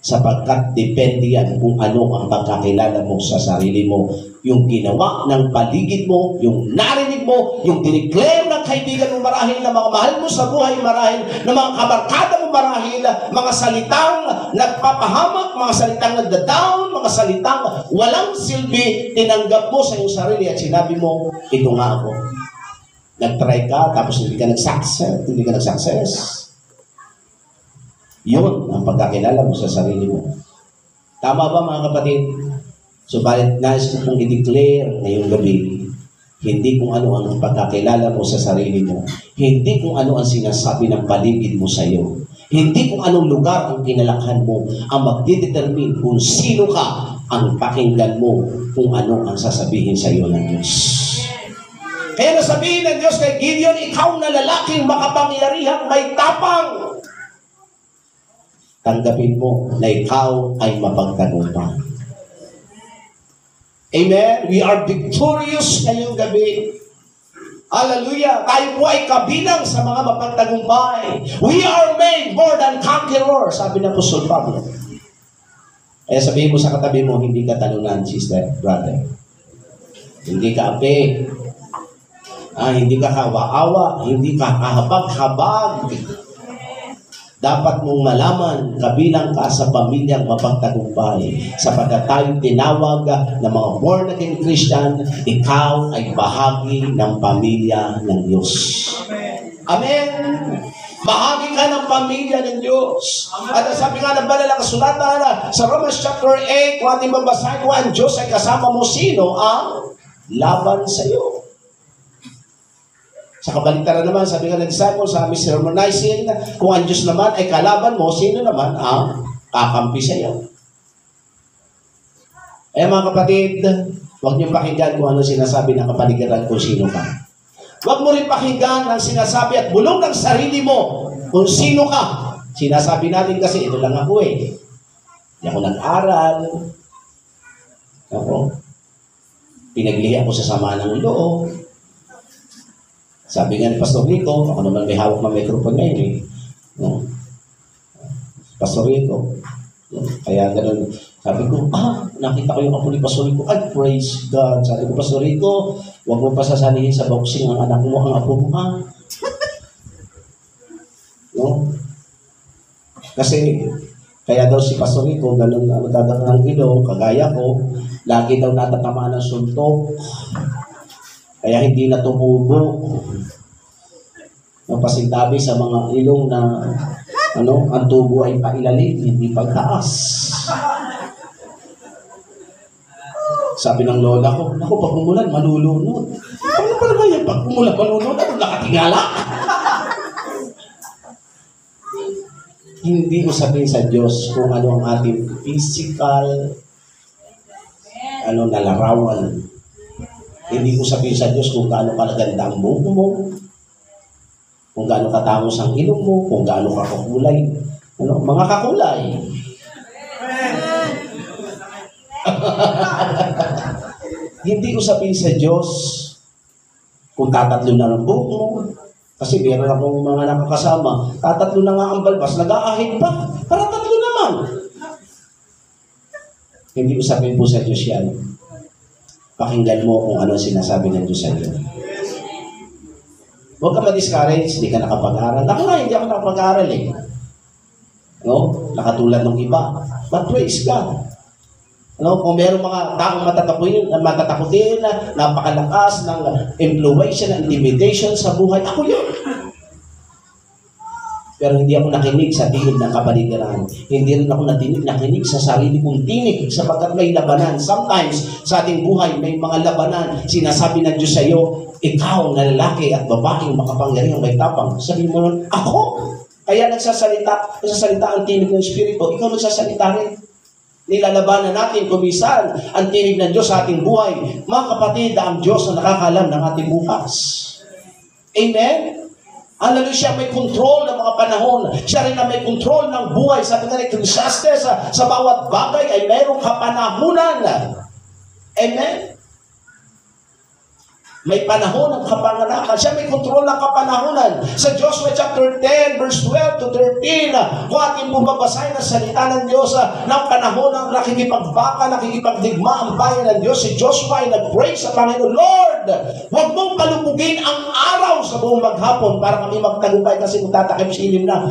Sapagkat depende yan kung ano ang pagkakilala mo sa sarili mo. Yung ginawa ng paligid mo, yung narinig mo, yung dineclare ng kaibigan mo marahil, na mga mahal mo sa buhay marahil, na mga kabarkada mo marahil, mga salitang nagpapahamak, mga salitang nagda-down, mga salitang walang silbi, tinanggap mo sa iyong sarili at sinabi mo, ito nga ako. Nag-try ka, tapos hindi ka nag-success. Yun ang pagkakilala mo sa sarili mo. Tama ba mga kapatid? Subalit nais ko pong i-declare ngayong gabi, hindi kung ano ang pagkakilala mo sa sarili mo, hindi kung ano ang sinasabi ng paligid mo sa iyo, hindi kung anong lugar ang kinalakhan mo ang magdidetermine kung sino ka ang pakinggan mo, kung ano ang sasabihin sa iyo ng Diyos. Kaya nasabihin ng Diyos kay Gideon, ikaw na lalaking makapangyarihang may tapang. Tanggapin mo na ikaw ay mapagtagumpay. Amen? We are victorious ngayong gabi. Hallelujah! Tayo po ay kabilang sa mga mapagtagumpay. We are made more than conquerors, sabi ng Apostol Pablo. Kaya sabihin mo sa katabi mo, hindi ka talunan, sister, brother. Hindi ka ape. Hindi ka kawa-awa. Hindi ka kahabag-habag. Dapat mong malaman, kabilang ka sa pamilyang mapagtagumpay. Sapagkat tayo tinawag na mga born-again Christian, ikaw ay bahagi ng pamilya ng Diyos. Amen! Bahagi ka ng pamilya ng Diyos. At sabi nga ng banal na kasulatan sa Romans chapter 8, kung ating babasahin, kung ang Diyos ay kasama mo, sino ang laban sa iyo? Sa kabaliktaran naman, sabi nga ng disciple sa aming sermonizing, kung ang Diyos naman ay kalaban mo, sino naman ang kakampi sa iyo? Eh mga kapatid, huwag niyong pakinggan kung ano sinasabi ng kapaligiran kung sino ka. Huwag mo rin pakinggan ang sinasabi at bulong ng sarili mo kung sino ka. Sinasabi natin kasi, ito lang ako eh. Hindi ako nag-aral. Ako. Pinaglihi ako sa sama ng loob. Sabi nga ni Pastor Rico, ako naman may hawak na microphone ngayon eh. No? Pastor Rico. No? Kaya ganun. Sabi ko, nakita ko yung apo ni Pastor Rico. Ay, praise God. Sabi ko, Pastor Rico, huwag mo pasasalihin sa boxing ang anak mo, ang apo mo, ha? No? Kasi, kaya daw si Pastor Rico, ganun na magdadang ng ilong, kagaya ko, lagi daw natatamaan ng suntok. Kaya hindi na tumubo. Pasintabi sa mga ilong na ang tubo ay pailalim, hindi pagtaas. Sabi ng lola ko, naku, pag umulan, malulunod. Ano pa naman yan? Pag umulan, malulunod, ano nakatingala? Hindi ko sabihin sa Diyos kung ano ang ating physical nalarawan. Hindi ko sabihin sa Diyos kung gaano kalaganda ang buhok mo, kung gaano katangos ang ilong mo, kung gaano kakulay. Mga kakulay. Hindi ko sabihin sa Diyos kung tatatlo na ng buhok mo. Kasi meron akong mga nakakasama, tatatlo na nga ang balbas, nag-aahit pa. Para tatlo naman. Hindi ko sabihin po sa Diyos yan. Pakinggan mo kung ano sinasabi ng Diyos sa iyo. Huwag ka ma-discourage, hindi ka nakapag-aral. Ako nga, hindi ako nakapag-aral eh. No? Nakatulad ng iba. But praise God. Kung mayroong mga taong matatakutin, napakalakas ng influence na intimidation sa buhay, ako yun. Pero hindi ako nakinig sa tinig ng kapaligiran. Hindi rin ako nakinig sa sarili kong tinig sapagkat may labanan. Sometimes, sa ating buhay, may mga labanan. Sinasabi ng Diyos sa iyo, ikaw na lalaki at babaeng makapangyarihan may tapang. Sabi mo nun, ako! Kaya nagsasalita ang tinig ng Espiritu, ikaw nagsasalita rin. Nilalabanan natin kumisan ang tinig ng Diyos sa ating buhay. Mga kapatid, ang Diyos na nakakalam ng ating bukas. Amen? Hallelujah, siya may control ng mga panahon. Siya rin na may control ng buhay. Sabi nga ni Ecclesiastes, sa bawat bagay ay mayroong kapanahunan. Amen? May panahon ng kapanganakan. Siya may kontrol ng kapanahonan. Sa Joshua chapter 10, verse 12 to 13, kung ating bumabasahin ang salita ng Diyos, ng panahon ng nakikipagbaka, nakikipagdigma ang bayan ng Diyos, si Joshua ay nag-pray sa Panginoon, Lord, huwag mong palubugin ang araw sa buong maghapon para kami magtagumpay kasi magtatakip silim na,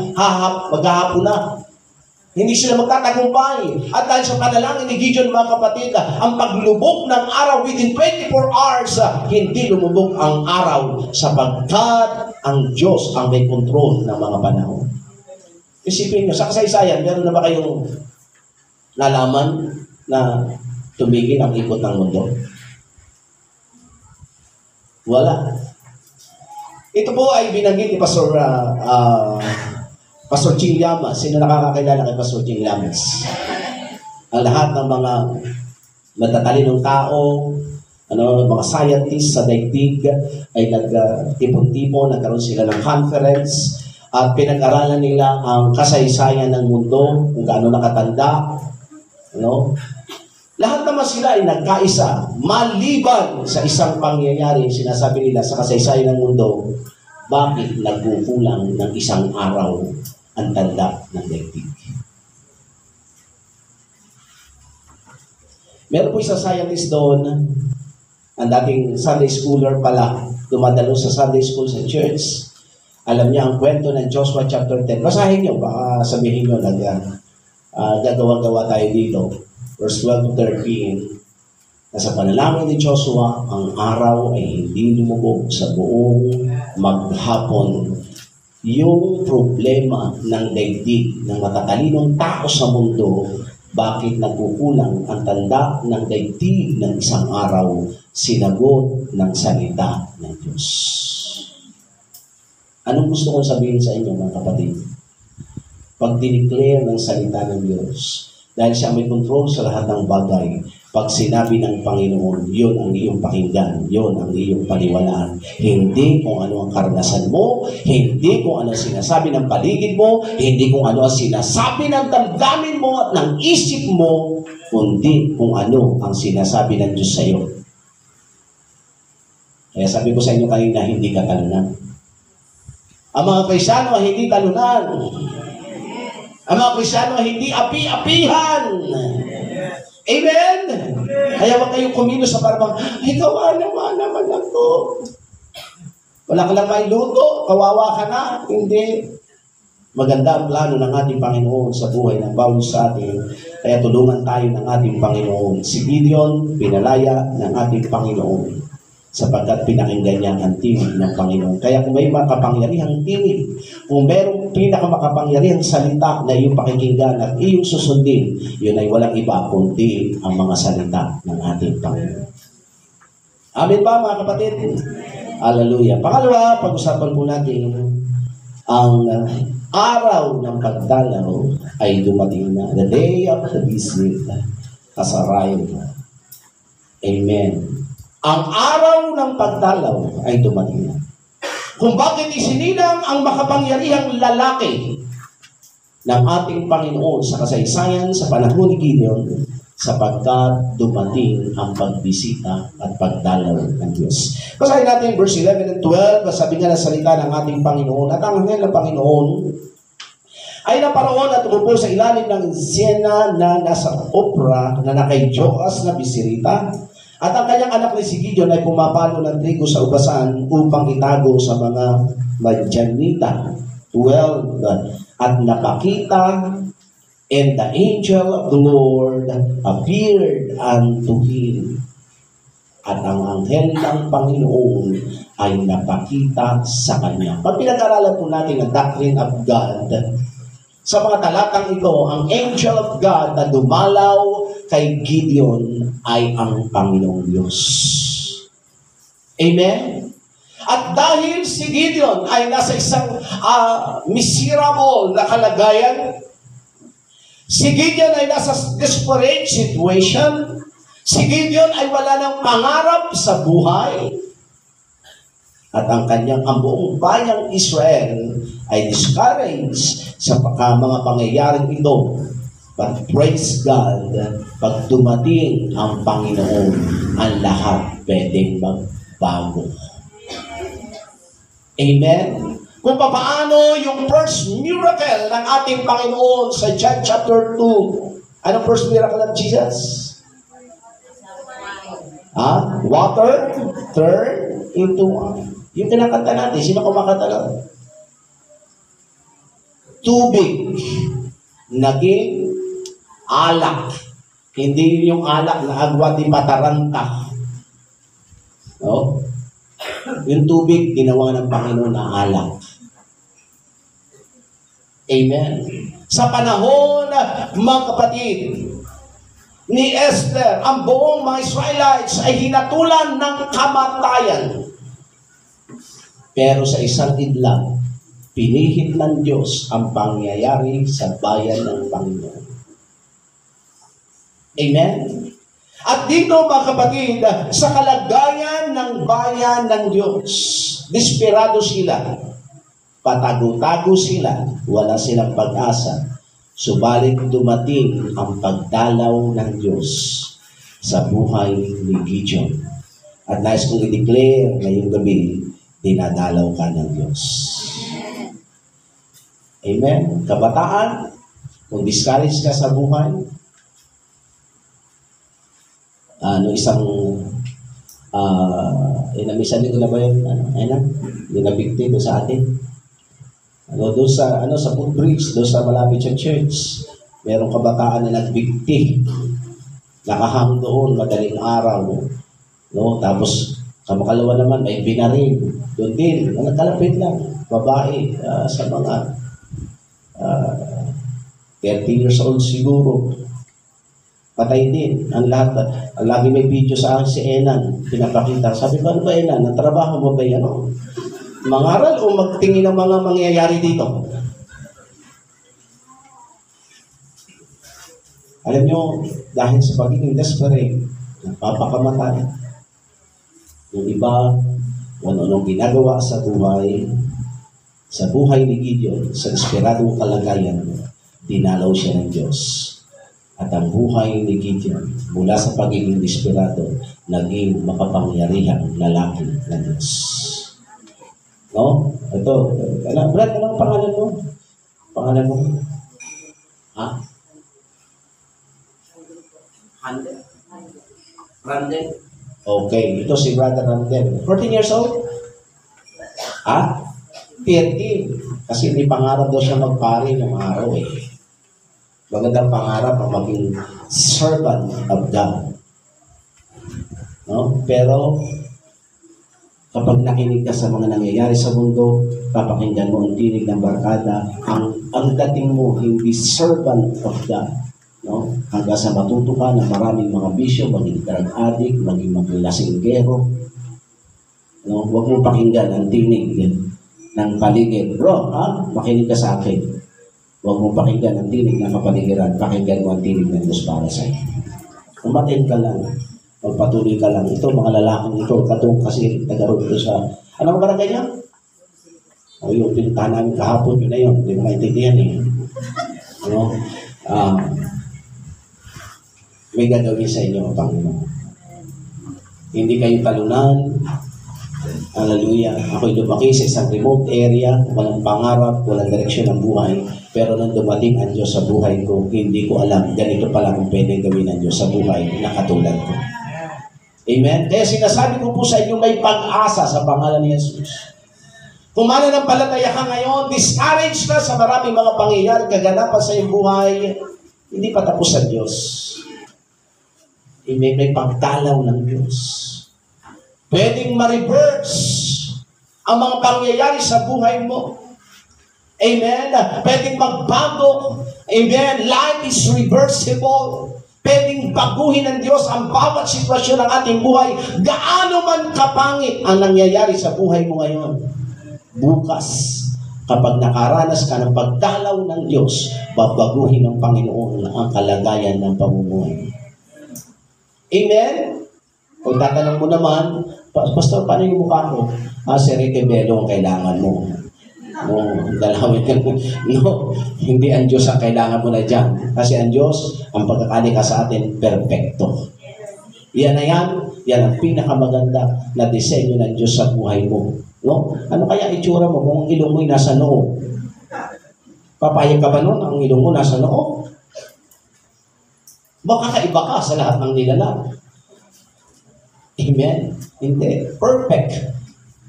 maghahapon na. Hindi sila magtatagumpay. At dahil sa panalangin ni Gideon, mga kapatid, ang paglubog ng araw within 24 hours, hindi lumubog ang araw sapagkat ang Diyos ang may kontrol ng mga panahon. Isipin nyo, sa kasaysayan, meron na ba kayong nalaman na tumigil ang ikot ng mundo? Wala. Ito po ay binanggit ni Pastor Ching Llamas. Sino nakakakilala kay Pastor Ching Llamas? Ang lahat ng mga matatalinong tao, mga scientists sa daigdig ay nagtipon-tipon, nagkaroon sila ng conference at pinag-aralan nila ang kasaysayan ng mundo, kung gaano nakatanda. Lahat naman sila ay nagkaisa maliban sa isang pangyayari, sinasabi nila sa kasaysayan ng mundo, bakit nagkukulang ng isang araw ang tanda ng daigdig? Meron po isang scientist doon, ang dating Sunday schooler pala, dumadalo sa Sunday school sa church. Alam niya ang kwento ng Joshua chapter 10. Basahin niyo, baka sabihin niyo, gagawa-gawa tayo dito. Verse 12 to 13. Nasa panalangin ni Joshua, ang araw ay hindi lumubog sa buong maghapon. yung problema ng daigdig ng matatalinong tao sa mundo, bakit nagkukulang ang tanda ng daigdig ng isang araw, sinagot ng salita ng Diyos. Anong gusto kong sabihin sa inyo, mga kapatid? Pag dineclare ng salita ng Diyos, dahil siya may control sa lahat ng bagay, pag sinabi ng Panginoon, yun ang iyong pakinggan, yun ang iyong paniwalaan. Hindi kung ano ang karanasan mo, hindi kung ano ang sinasabi ng paligid mo, hindi kung ano ang sinasabi ng damdamin mo at ng isip mo, kundi kung ano ang sinasabi ng Diyos sa iyo. Kaya sabi ko sa inyo kanina, hindi ka talunan. Ang mga Kristiyano ay hindi talunan. Ang mga Kristiyano ay hindi api-apihan. Amen? Kaya huwag kayong kumilos sa parang, ikaw naman ako. Wala ka lang may luto, kawawa ka na. Hindi. Maganda ang plano ng ating Panginoon sa buhay ng bawat sa atin. Kaya tulungan tayo ng ating Panginoon. Si Gideon, pinalaya ng ating Panginoon sapagkat pinakinggan niya ang tinig ng Panginoon. Kaya kung may makapangyarihang tinig, kung merong pinakamakapangyarihang salita na iyong pakikinggan at iyong susundin, yun ay walang iba kundi ang mga salita ng ating Panginoon. Amen ba, mga kapatid? Hallelujah. Pangalawa, pag-usapan po natin ang araw ng pagdalaw ay dumating na. The day of the visit has arrived. Amen. Ang araw ng pagdalaw ay dumating na. Kung bakit isinilang ang makapangyarihang lalaki ng ating Panginoon sa kasaysayan sa panahon ni Gideon, sapagkat dumating ang pagbisita at pagdalaw ng Diyos. Basahin natin verse 11 and 12, sabi nga ng salita ng ating Panginoon, at ang anghel ng Panginoon ay naparoon at umupo sa ilalim ng insena na nasa Opra na nakay Joas na bisirita. At ang kanyang anak ni si Gideon ay pumapalo ng trigo sa ubasan upang itago sa mga Madyanita. 12. At napakita, and the angel of the Lord appeared unto him. At ang anghel ng Panginoon ay napakita sa kanya. Pag pinag-aralan po natin ang doctrine of God, sa mga talatang ito, ang angel of God na dumalaw kay Gideon ay ang Panginoong Diyos. Amen? At dahil si Gideon ay nasa isang miserable na kalagayan, si Gideon ay nasa desperate situation, si Gideon ay wala ng pangarap sa buhay, at ang buong bayang Israel ay discouraged sa mga pangyayaring ito. But praise God, pag dumating ang Panginoon, ang lahat pwedeng magbago. Amen? Kung paano yung first miracle ng ating Panginoon sa John chapter 2. Anong first miracle of Jesus? Water turn into wine. Yung kinakanta natin, sino kumakanta natin? Tubig naging alak. Hindi yung alak na agwa di pataranta. No? Yung tubig, ginawa ng Panginoon na alak. Amen. Sa panahon, mga kapatid, ni Esther, ang buong mga Israelites ay hinatulan ng kamatayan. Pero sa isang idlang, pinihit ng Diyos ang pangyayari sa bayan ng Panginoon. Amen? At dito, mga kapatid, sa kalagayan ng bayan ng Diyos, desperado sila, patago-tago sila, wala silang pag-asa, subalit dumating ang pagdalaw ng Diyos sa buhay ni Gideon. At nais kong i-declare ngayong gabi, dinadalaw ka ng Diyos. Amen? Kabataan, kung discourage ka sa buhay, isang inamisan ko na ba yun? Yung nabigti doon sa atin. Doon sa footbridge, doon sa malapit sa church, merong kabataan na nagbigti. Nakahang doon, madaling araw. No? Tapos, Sa makalawa naman, may binaril. Doon din, nagkalapit lang. Babae sa mga 13 years old siguro. Patay din. Lagi may video sa akin si Enan. Pinapakita. Sabi ko, ano ba Enan? Natrabaho mo ba yan? Mangaral o magtingin ng mga mangyayari dito? Alam nyo, dahil sa pagiging desperate, napapakamatay. Yung iba, ano-anong ginagawa sa buhay ni Gideon, sa desperadong kalagayan, dinalaw siya ng Diyos. At ang buhay ni Gideon, mula sa pagiging desperado, naging makapangyarihang lalaki ng Diyos. No? Ito, Brad, anong pangalan mo? Pangalan mo? Ha? Randel? Okay, ito si Brother Randel. 14 years old? Ha? 13. Kasi may pangarap daw siya magpari ng araw eh. Magandang pangarap ang maging servant of God. No? Pero, kapag nakinig ka sa mga nangyayari sa mundo, papakinggan mo ang tinig ng barkada, ang dating mo hindi servant of God. No? Hanggang sa matuto ka na maraming mga bisyo, maging drug addict, maging maglasinggero. No? Huwag mo pakinggan ang tinig ng paligid. Bro, makinig ka sa akin. Huwag mo pakinggan ang tinig ng kapaligiran. Pakinggan mo ang tinig ng Diyos para sa iyo. Umatin ka lang. Magpatuloy ka lang. Ito, mga lalaking ito, katong kasi nagaroon ko sa... Ano ba barangay niya? O yung pinuntahan namin kahapon, yun na yun. Hindi mo maintindihan eh. Ano? May gagawin sa inyo ang Panginoon. Hindi kayo talunan. Hallelujah. Ako'y lumaki sa isang remote area, walang pangarap, walang direksyon ng buhay. Pero nung dumating ang Diyos sa buhay ko, hindi ko alam, ganito pala kung pwede gawin ng Diyos sa buhay na katulad ko. Amen? Kaya sinasabi ko po sa inyo, may pag-asa sa pangalan ni Jesus. Kung mananampalataya ka ngayon, discouraged ka sa maraming mga pangyayari, kaganapan sa iyong buhay, hindi pa tapos ang Diyos. May pagdalaw ng Diyos. Pwedeng ma-reverse ang mga pangyayari sa buhay mo. Amen? Pwedeng magbago. Amen? Life is reversible. Pwedeng baguhin ng Diyos ang bawat sitwasyon ng ating buhay. Gaano man kapangit ang nangyayari sa buhay mo ngayon. Bukas, kapag nakaranas ka ng pagdalaw ng Diyos, babaguhin ng Panginoon ang kalagayan ng pamumuhay. Amen? Kung tatanong mo naman, Pastor, paano yung mukha ko? Si Ricky Bello ang kailangan mo. No, dalawin ka. No, hindi ang Diyos ang kailangan mo na dyan. Kasi ang Diyos, ang pagkakalikha sa atin, perfecto. Yan na yan ang pinakamaganda na disenyo ng Diyos sa buhay mo. No? Ano kaya itsura mo kung ang ilong mo'y nasa noo? Papayag ka ba nun ang ilong mo nasa noo? Baka kaiba ka sa lahat ng nilalang. Amen? Hindi. Perfect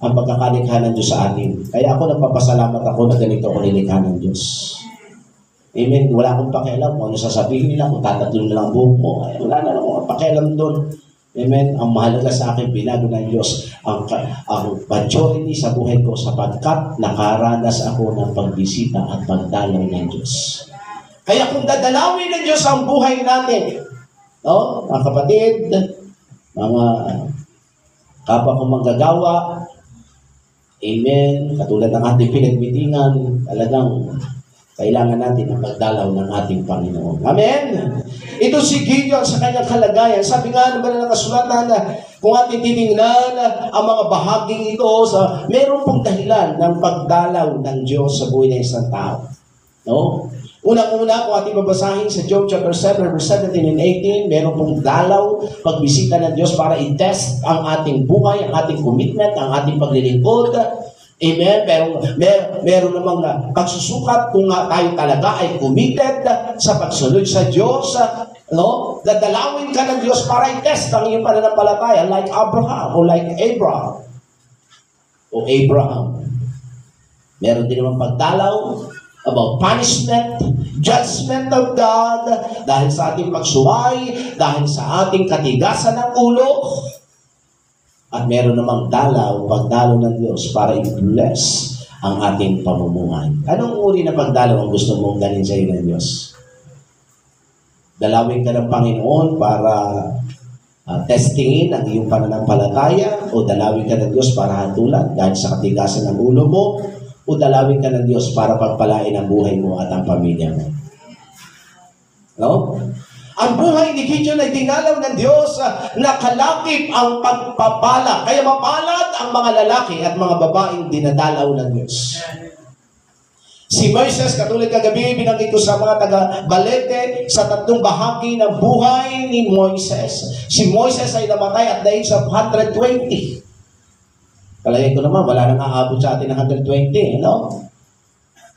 ang pagkakalikha ng Diyos sa atin. Kaya ako nagpapasalamat ako na ganito ako nilikha ng Diyos. Amen? Wala akong pakialam kung ano sasabihin nila, kung tatatlong na lang buhok mo. Wala na lang akong pakialam doon. Amen? Ang mahalaga sa akin, binago ng Diyos ang majority sa buhay ko sapagkat nakaranas ako ng pagbisita at pagdalaw ng Diyos. Kaya kung dadalawin ng Diyos ang buhay natin, no? Mga kapatid, mga kapwa kong manggagawa, amen, katulad ng ating pinagmitingan, talagang kailangan natin ang pagdalaw ng ating Panginoon. Amen? Ito si Gideon sa kanyang kalagayan. Sabi nga naman na nakasulatan na kung ating titingnan ang mga bahaging ito, meron pong dahilan ng pagdalaw ng Diyos sa buhay ng isang tao. No? Unang-una, kung ating babasahin sa Job chapter 7, verse 17 and 18, meron pong dalaw, pagbisita ng Diyos para i-test ang ating buhay, ang ating commitment, ang ating paglilingkod. Amen? Pero meron namang pagsusukat kung tayo talaga ay committed sa pagsunod sa Diyos. No? Dadalawin ka ng Diyos para i-test ang iyong pananampalataya like Abraham o like Abraham. Meron din namang pagdalaw about punishment, judgment of God, dahil sa ating pagsuway, dahil sa ating katigasan ng ulo. At meron namang pagdalaw ng Diyos para i-bless ang ating pamumuhay. Anong uri na pagdalaw ang gusto mong ganin sa iyo ng Diyos? Dalawin ka ng Panginoon para testingin ang iyong pananampalataya, o dalawin ka ng Diyos para hatulan dahil sa katigasan ng ulo mo, o dalawin ka ng Diyos para pagpalain ang buhay mo at ang pamilya mo. No? Ang buhay ni Gideon ay dinalaw ng Diyos na kalakip ang pagpapala. Kaya mapalad ang mga lalaki at mga babaeng dinadalaw ng Diyos. Si Moises, katulad kagabi, binanggit ko sa mga taga-Balete sa 3 bahagi ng buhay ni Moises. Si Moises ay namatay at the age of 120. Palagay ko naman, wala nang aabot sa atin ng 120, no?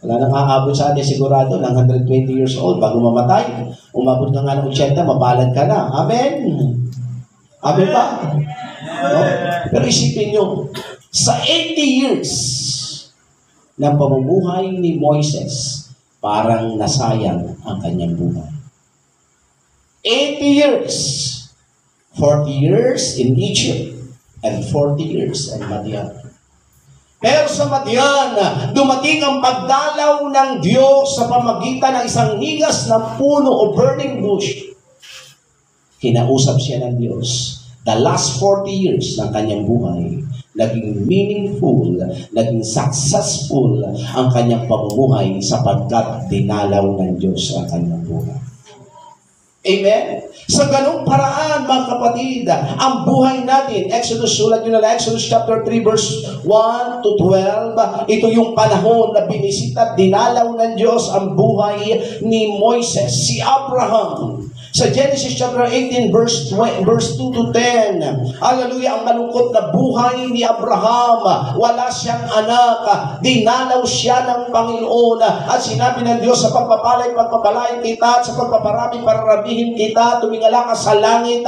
Wala nang aabot sa atin sigurado ng 120 years old bago mamatay. Umabot ka nga ng 80, mapalad ka na. Amen? Amen ba? No? Pero isipin nyo, sa 80 years ng pamumuhay ni Moises, parang nasayang ang kanyang buhay. 80 years. 40 years in Egypt and 40 years in Madian. Pero sa Madian, dumating ang pagdalaw ng Diyos sa pamagitan ng isang higas ng puno o burning bush. Kinausap siya ng Diyos. The last 40 years ng kanyang buhay, naging meaningful, naging successful ang kanyang pamumuhay sapagkat dinalaw ng Diyos ang kanyang buhay. Amen? Sa ganung paraan, mga kapatid, ang buhay natin, Exodus, sulat nyo na Exodus chapter 3, verse 1 to 12, ito yung panahon na binisita, dinalaw ng Diyos ang buhay ni Moises, si Abraham. Sa Genesis chapter 18, verse 2 to 10, hallelujah, ang malungkot na buhay ni Abraham. Wala siyang anak. Dinalaw siya ng Panginoon. At sinabi ng Diyos, sa pagpapalain kita, at sa pagpaparami, pararamihin kita, tumingala ka sa langit,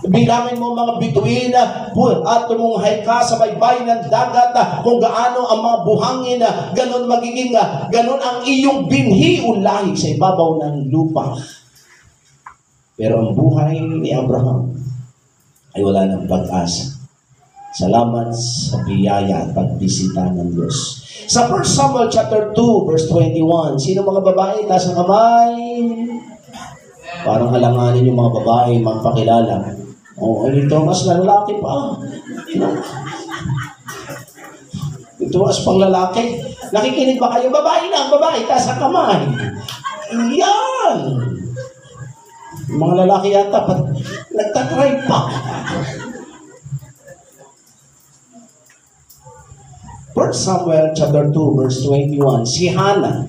bilangin mo mga bituin, at tumunghay ka sa baybay ng dagat, kung gaano ang mga buhangin, ganon magiging, ganon ang iyong binhi o lahi sa ibabaw ng lupa. Pero ang buhay ni Abraham ay wala ng pag-asa. Salamat sa biyaya at pagbisita ng Diyos. Sa 1 Samuel chapter 2, verse 21, sino mga babae? Taas ang kamay. Parang alanganin yung mga babae magpakilala. Ito mas lalaki pa. Ito mas pang lalaki. Nakikinig ba kayo? Babae lang, babae. Taas ang kamay. Yan. Mga lalaki yata, nagtatry pa. 1 Samuel chapter 2, verse 21, si Hannah.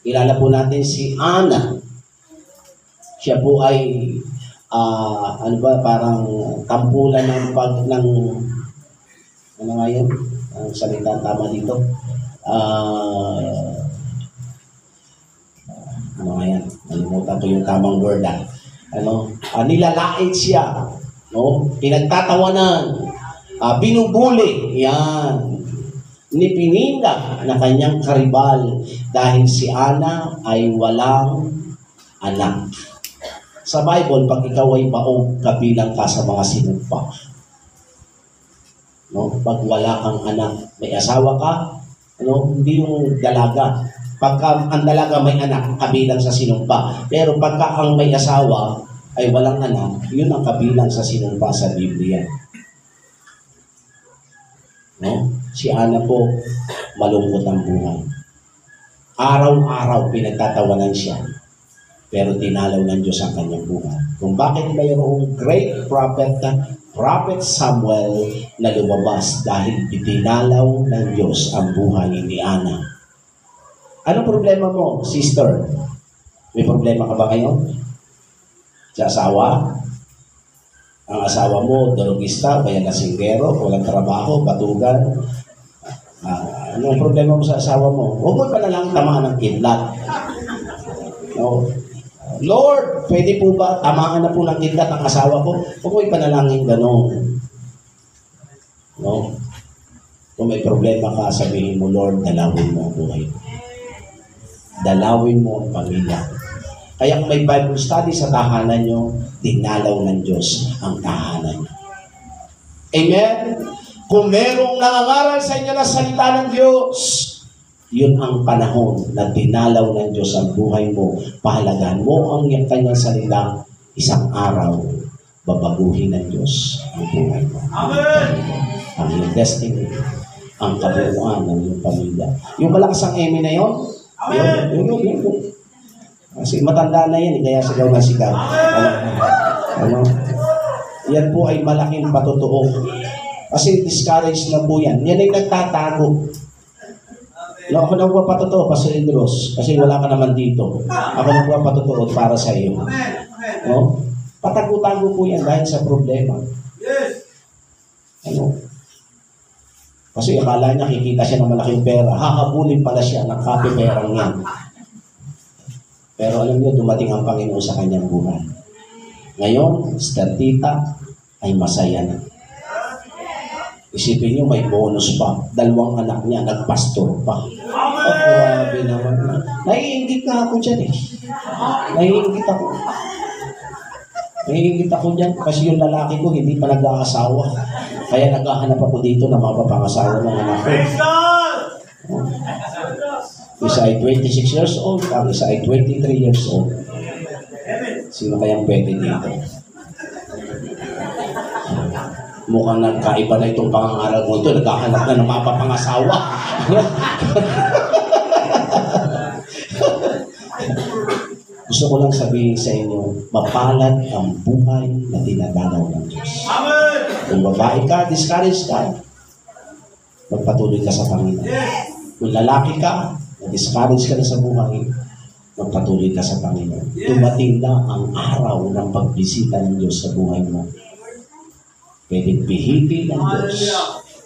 Kilala po natin si Anna. Siya po ay, parang tampulan ng ano nga yun? Ang salita tama dito. Ano nga yan? Nalimutan ko yung tamang word. Nilalait siya. No? Pinagtatawanan. Binubuli. Yan. Nipininda na kanyang karibal dahil si Ana ay walang anak. Sa Bible, pag ikaw ay baog, kabilang ka sa mga sinumpa. No? Pag wala kang anak, may asawa ka, hindi yung dalaga. Pagka ang dalaga may anak, kabilang sa sinumpa. Pero pagka ang may asawa ay walang anak, yun ang kabilang sa sinumpa sa Biblia. No? Si Ana po, malungkot ang buhay. Araw-araw pinagtatawanan siya. Pero tinalaw ng Diyos ang kanyang buhay. Kung bakit mayroong great Prophet Samuel na lumabas dahil itinalaw ng Diyos ang buhay ni Ana. Anong problema mo, sister? May problema ka ba ngayon? Sa asawa? Ang asawa mo, drogista, kaya lasinggero, walang trabaho, batugan. Anong problema mo sa asawa mo? Huwag mo pa na lang tamaan ng kidlat. No. Lord, pwede po ba tamaan na po ng kidlat ang asawa ko? Huwag mo ipanalangin gano'n. No. Kung may problema ka, sabihin mo, Lord, dalawin mo ang buhay ko. Dalawin mo ang pamilya. Kaya kung may Bible study sa tahanan nyo, dinalaw ng Diyos ang tahanan nyo. Amen? Kung merong nangangaral sa inyo na salita ng Diyos, yun ang panahon na dinalaw ng Diyos ang buhay mo. Pahalagahan mo ang kanyang salita. Isang araw, babaguhin ng Diyos ang buhay mo. Amen! Ang iyong destiny, ang kabuuan ng iyong pamilya. Yung malakas ang eme na yun, yun. Kasi matanda na yan, kaya sigaw na sigaw. Ano? Yan po ay malaking patotoo. Kasi discouraged na po yan. Yan ay nagtatago. No, ako nang patotoo, Pastor Idros, kasi wala ka naman dito. Ako nang patotoo para sa iyo. No? Patago-tago po yan dahil sa problema. Ano? Kasi akala niya kikita siya ng malaking pera. Hahabulin pala siya ng kape-perang yan. Pero alam niyo, dumating ang Panginoon sa kanyang buhay. Ngayon, Tita ay masaya na. Isipin niyo, may bonus pa. 2 anak niya, nagpastor pa. Grabe naman. Naiingit na ako dyan eh. Naiingit ako dyan kasi yung lalaki ko hindi pa nag-aasawa. Kaya naghahanap ako dito na mapapangasawa ng anak ko. Isa ay 26 years old, ang isa ay 23 years old. Sino kayang pwede dito? Mukhang nagkaiba na itong pangangaral mo ito. Naghahanap na ng mapapangasawa. Gusto ko lang sabihin sa inyo, mapalad ang buhay na dinadalaw ng Diyos. Kung babae ka, discourage ka, magpatuloy ka sa Panginoon. Kung lalaki ka, na-discourage ka na sa buhay, magpatuloy ka sa Panginoon. Dumating na ang araw ng pagbisita ng Diyos sa buhay mo. Pwedeng pihitin ng Diyos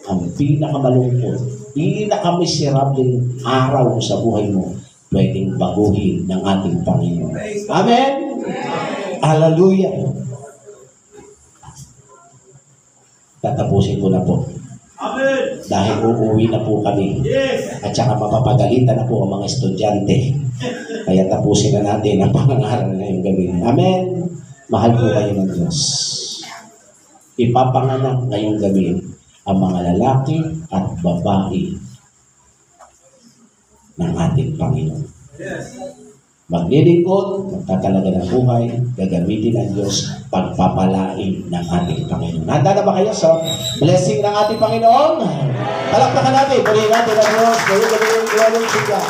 ang pinakamalungkot, pinakamiserableng araw sa buhay mo, pwedeng baguhin ng ating Panginoon. Amen? Hallelujah! Tatapusin ko na po. Amen. Dahil uuwi na po kami. Yes. At saka mapapagalitan na po ang mga estudyante. Kaya tapusin na natin ang pangangaral ngayong gabi. Amen. Mahal po kayo ng Diyos. Ipapanganak ngayong gabi ang mga lalaki at babae ng ating Panginoon. Yes. Maglilingkod, magtatalaga ng buhay, gagamitin ng Diyos, pagpapalain ng ating Panginoon. Handa na ba kayo sa blessing ng ating Panginoon? Palakpakan natin, purihin natin ang Diyos, gawin siya.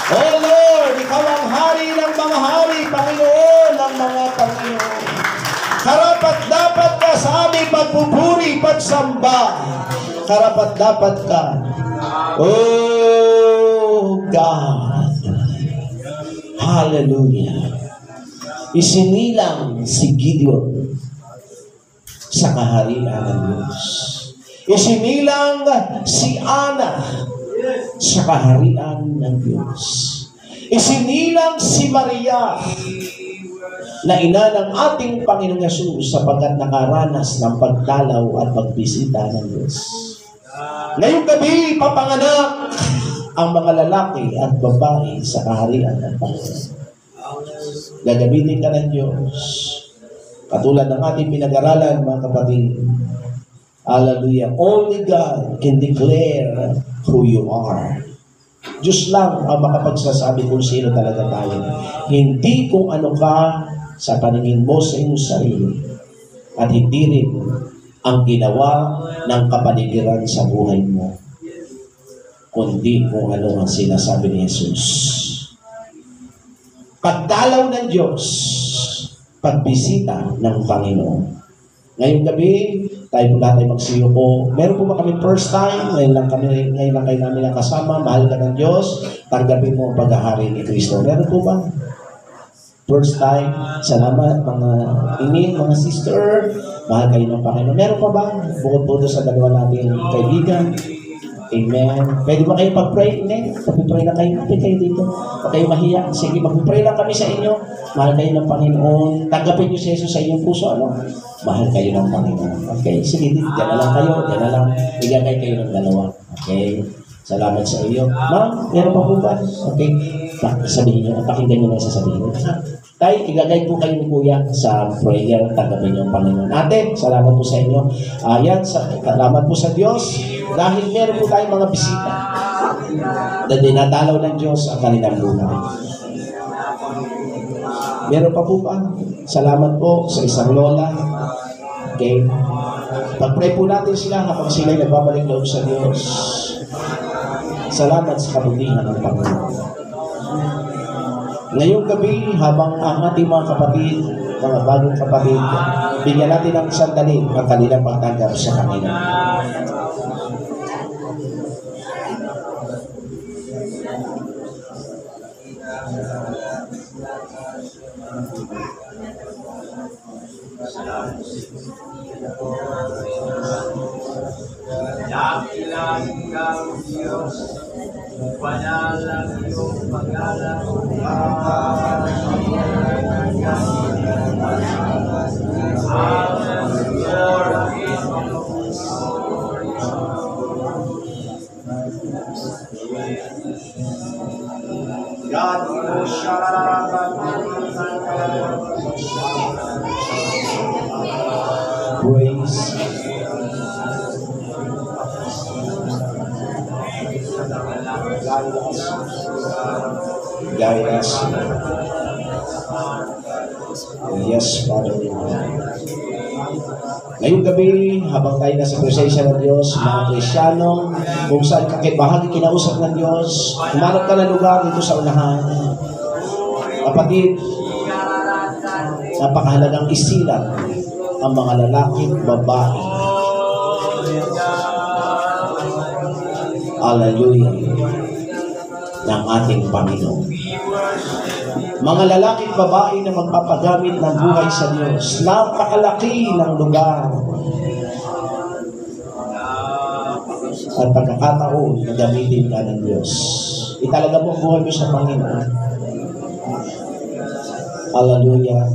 Oh Lord, Ikaw ang hari ng mga hari, Panginoon ng mga Panginoon. Karapat dapat ka sa aming pagpupuri, pagsamba. Karapat dapat ka. Oh God. Hallelujah. Isinilang si Gideon sa kaharian ng Diyos. Isinilang si Ana sa kaharian ng Diyos. Isinilang si Maria na ina ng ating Panginoong Yesus sapagkat nakaranas ng pagdalaw at pagbisita ng Diyos. Ngayong gabi, papanganak ang mga lalaki at babae sa kaharian ng Panginoon. Gagamitin ka ng Diyos. Katulad ng ating pinag-aralan, mga kapatid. Hallelujah. Only God can declare who you are. Diyos lang ang makapagsasabi kung sino talaga tayo. Hindi kung ano ka sa paningin mo sa iyong sarili. At hindi rin ang ginawa ng kapaligiran sa buhay mo, kundi kung ano ang sinasabi ni Jesus. Pagdalaw ng Diyos, pagbisita ng Panginoon. Ngayong gabi, tayo po natin magsiyuko. Meron po ba kami first time? Ngayon lang kayo namin nakasama. Mahal ka ng Diyos. Tanggapin mo ang paghahari ni Kristo. Meron po ba? First time. Salamat mga ining, mga sister. Mahal kayo ng Panginoon. Meron pa ba? Bukod po doon sa dalawa nating kaibigan. Amen. Pwede ba kayo pag-pray? Amen. Pag-pray na kayo. Pwede kayo dito. Huwag kayo mahiya. Sige, mag-pray lang kami sa inyo. Mahal kayo ng Panginoon. Tanggapin niyo si Jesus sa inyong puso. Ano? Mahal kayo ng Panginoon. Okay. Sige, diyan na lang kayo. Diyan na lang. Bigyan kayo ng dalawa. Okay. Salamat sa iyo. Ma'am, meron pa po ba? Okay. Sabihin niyo. Pakinggan niyo na sasabihin. Tay, igagay po kayo ni Kuya sa prayer, tanggapin niyo ang Panginoon. Ate, salamat po sa inyo. Salamat po sa Diyos dahil meron po tayong mga bisita na dinadalaw ng Diyos ang kanilang buhay. Meron pa po ba? Salamat po sa isang lola. Okay? Pag-pray po natin sila habang sila'y nagbabalik loob sa Diyos. Salamat sa kabutihan ng Panginoon. Ngayong gabi, habang ang ating mga kapatid, mga bagong kapatid, bigyan natin ng sandali ang kanilang pagtanggap sa Panginoon. Dakilang ikaw, Diyos, panalang iyong pangalan, God, Praise. Guide us. Yes, Father. Ngayong gabi, habang tayo nasa presensya ng Diyos, mga Kristyano, kung saan kakibahagi kinausap ng Diyos, humanap ka ng lugar dito sa unahan. Kapatid, napakahalagang isilang ang mga lalaki at babae. Hallelujah ng ating Panginoon. Mga lalaki at babae na magpapagamit ng buhay sa Diyos. Napakalaki ng lugar at pagkakataon na gamitin ka ng Diyos. Italaga mo ang buhay mo sa Panginoon. Hallelujah.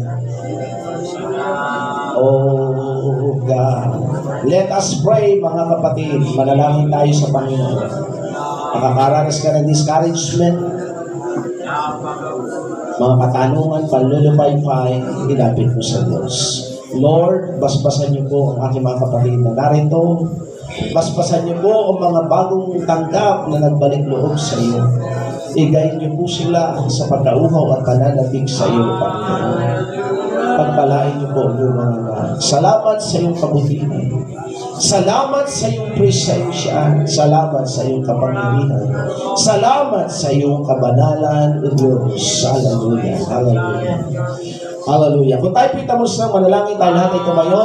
Oh God. Let us pray, mga kapatid. Manalangin tayo sa Panginoon. Nakakaranas ka ng discouragement, mga katanungan, panlulupay-pay, ilapit mo sa Diyos. Lord, basbasan niyo po ang aking mga kapatid na narito. Basbasan niyo po ang mga bagong tanggap na nagbalik loob sa iyo. Igay niyo po sila sa pagkauhaw at pananabig sa iyo, Panginoon. Pagpalain niyo po ang mga salamat sa iyong kabutihan. Salamat sa iyong presensya. Salamat sa iyong kapangyarihan. Salamat sa iyong kabanalan, O Diyos. Hallelujah. Hallelujah. Hallelujah. Kung tayo pitamos na manalangin, tayo lahat ay tumayo.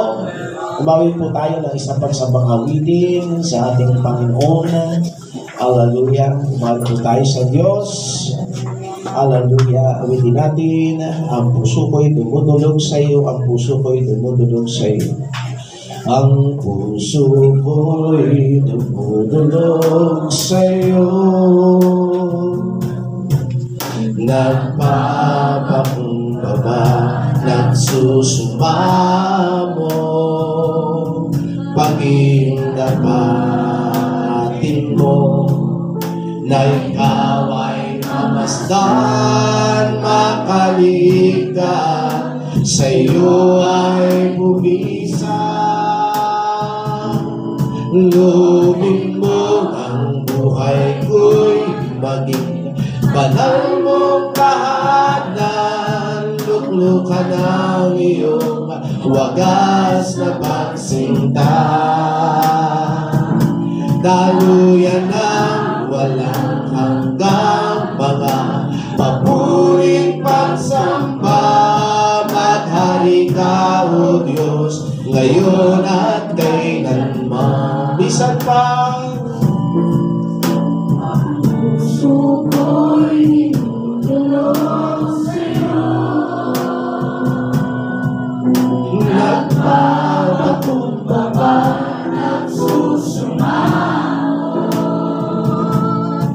Umawin po tayo ng isang pagsambang awitin sa ating Panginoon. Hallelujah. Umawin po tayo sa Diyos. Hallelujah. Awitin natin. Ang puso ko'y dumudulog sa iyo. Ang puso ko'y dumudulog sa iyo. Ang puso ko'y dumudulog sa iyo. Nagpapakumbaba, nagsusumamo. Pag-iyong dapatin mo na ikaw ay mamasdan, makaligtas, sa iyo ay bumisan. Lubin mo ang buhay ko'y maging banal mong tahanan. Luklukan ang iyong wagas na pagsinta. Daluyan ng walang hanggang mga papuring pagsamba. Maghari ka, O Diyos, ngayon at kailanman. Bisan pa puso ko'y dumudulog sa'yo. Nagpapakumbaba, nagsusumamo.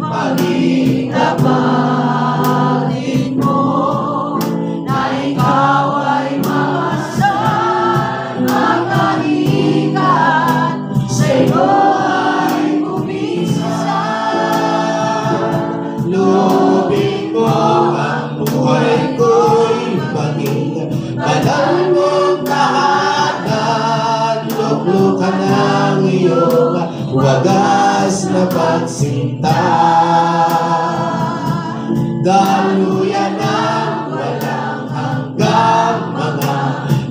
Pag-ikabalin mo na ikaw ay mamasdan, makalikat, sa'yo ay ka ng iyong wagas na pagsinta. Daluyan ng walang hanggang mga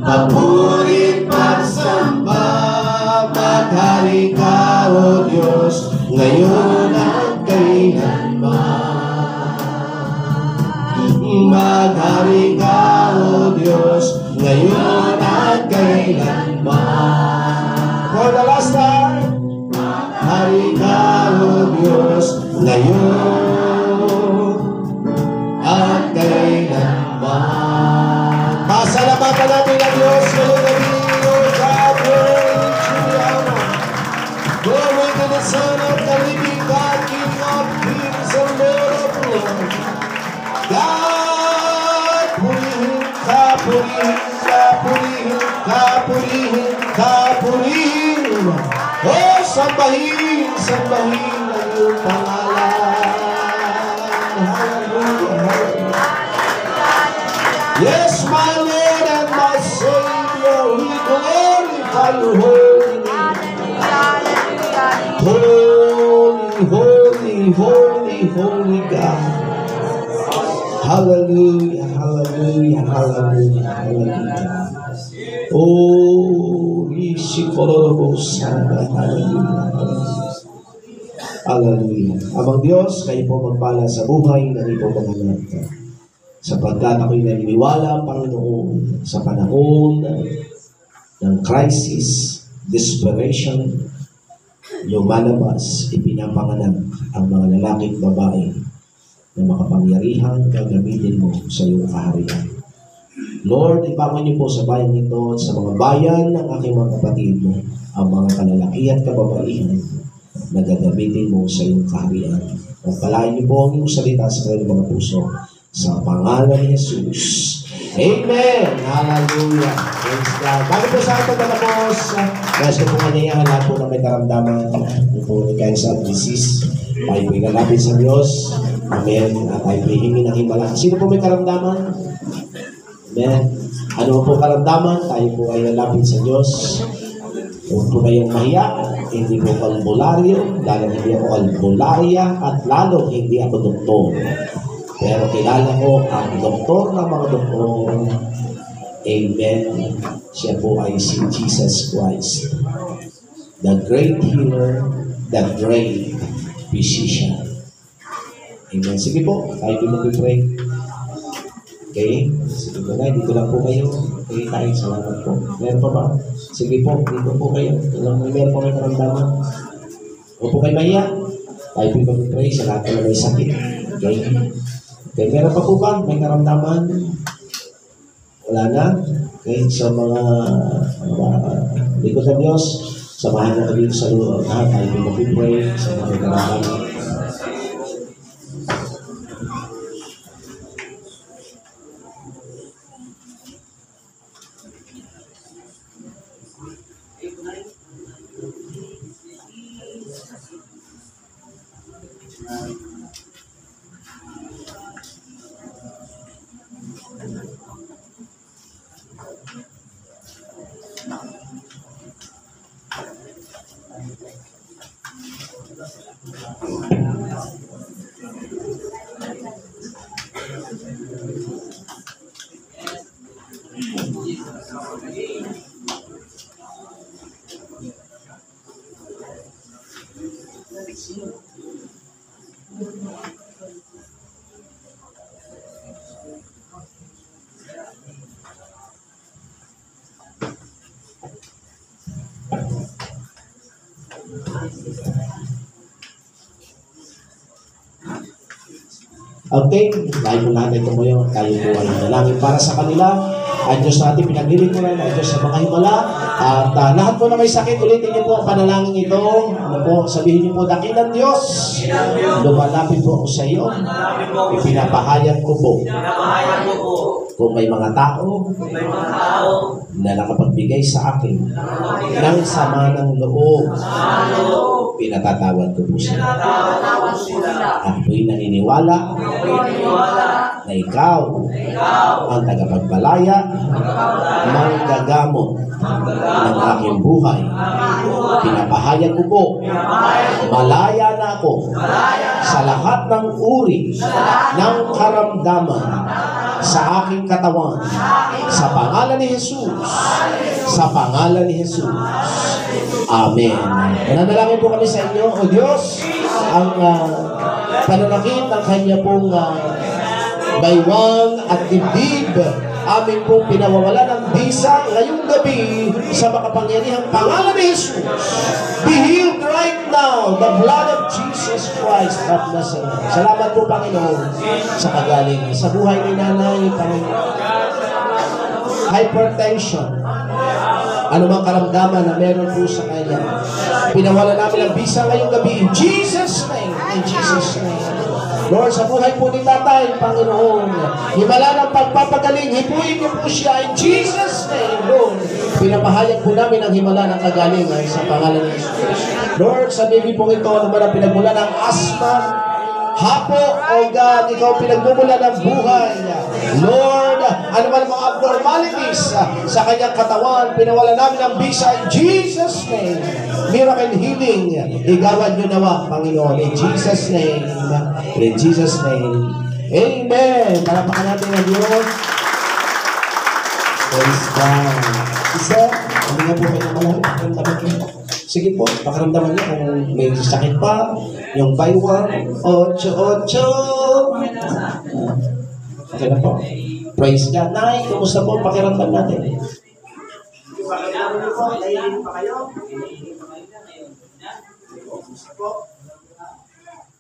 papurit pagsamba. Maghari ka, O Diyos, ngayon at kailanman. Maghari ka, O Diyos, ngayon at kailanman. For the last time, maghari ka, O Diyos, ngayon at kailanman. Pasalamatan natin ang Diyos ngayong gabi, O God, praise you, Yahweh. Glory to the Son of the living God, King of kings and Lord of lords. God, purihin ka, purihin ka, purihin ka, purihin ka, purihin. Oh, sambahin, sambahin ang iyong pangalan. Yes, my Lord and my Savior, we glorify your holy name. Holy, holy, holy, holy God. Hallelujah, hallelujah, hallelujah, hallelujah. Oh, Ishikolobo-sanda, hallelujah, hallelujah. Hallelujah. Amang Diyos, kayo po magpala sa buhay na ito mga sapagkat ako'y naniniwala, Panginoon, sa panahon ng crisis, desperation, lumalabas, ipinapanganak ang mga lalaki at babae na makapangyarihang gagamitin mo sa iyong kaharian. Lord, ipangan niyo po sa bayan nito at sa mga bayan ng aking mga kapatid mo, ang mga kalalaki at kababaihan na gagamitin mo sa iyong kaharian. Pagpalain niyo po ang iyong salita sa kanilang mga puso. Sa pangalan ni Jesus. Amen! Hallelujah! Praise God. Bago po sa ating patapos, nais ko po kanyayahan lahat po na may karamdaman ng po ni cancer disease. Tayo po ilalapit sa Diyos. Amen. At tayo po hihingi ng himala. Sino po may karamdaman? Amen. Ano po karamdaman? Tayo po ay lalapit sa Diyos. Huwag po kayong mahiya. Hindi po kalbularyo. Lalo hindi ako kalbularya. At lalo hindi ako doktor. Pero kilala ko ang doktor ng mga doktor. Amen. Siya po ay si Jesus Christ. The great healer, the great physician. Amen. Sige po, tayo po mag-pray. Okay? Sige po na, dito lang po kayo. Okay, tayo, salamat po. Meron pa ba? Sige po, dito po kayo. Meron po may karamdaman. Huwag po kayo mahiya. Tayo po mag-pray sa lahat na may sakit. Okay? Okay, meron pa po ba? May karamdaman? Wala na? Okay, sa mga likod ng Diyos, samahan na kami sa lahat. Tayo po mag-pray sa mga karamdaman. Okay, dahil po natin tumuyo, tayo po ay nanalangin para sa kanila. Ang Diyos natin pinaglilingkuran, ang Diyos sa mga himala. At lahat po na may sakit, ulitin niyo po ang panalangin ito. Ano po, sabihin niyo po, dakilang Diyos, lumalapit po ako sa iyo. Ipinapahayag ko po Kung may mga tao na nakapagbigay sa akin ng sama ng loob, pinatatawad ko po sila. Ako'y naniniwala na ikaw ang tagapagpalaya, manggagamot ng aking buhay. Pinapahayag ko po, malaya na ako sa lahat ng uri ng karamdaman sa aking katawan. Sa pangalan ni Jesus. Sa pangalan ni Jesus. Amen. Nanalangin po kami sa inyo, O Diyos, ang pananakit ng kanya pong baywang at dibdib. Amin pong pinawawala ng bisa ngayong gabi sa makapangyarihang pangalan ni Jesus. Be healed right now, the blood of Jesus Christ of Nazareth. Salamat po, Panginoon, sa kagalingan. Sa buhay ni Nanay, Panginoon. Hypertension. Anumang karamdaman na meron po sa kanya. Pinawala namin ang bisa ngayong gabi. In Jesus' name. In Jesus' name. Lord, sa buhay po ni Tatay, Panginoon, himala ng pagpapagaling, hipuin niyo po siya in Jesus' name, Lord. Pinapahayag po namin ang himala ng kagalingan sa pangalan ni Jesus. Lord, sa baby po ito, ano man ang pinagmula ng asthma, hapo, O God, ikaw pinagmumula ng buhay. Lord, ano man ang mga abnormalities sa kanyang katawan, pinawala namin ang bisa in Jesus' name. Miracle healing, igawad nyo nawa, Panginoon, in Jesus' name. In Jesus' name. Amen. Palapakan natin ang Diyos. Praise God. Isa, hindi nga po kayo namalaki, pakiramdaman niyo. Sige po, pakiramdaman niyo kung may sakit pa, yung baywang, 8-8. Okay na po. Praise God. Nay, kumusta po pakiramdam natin?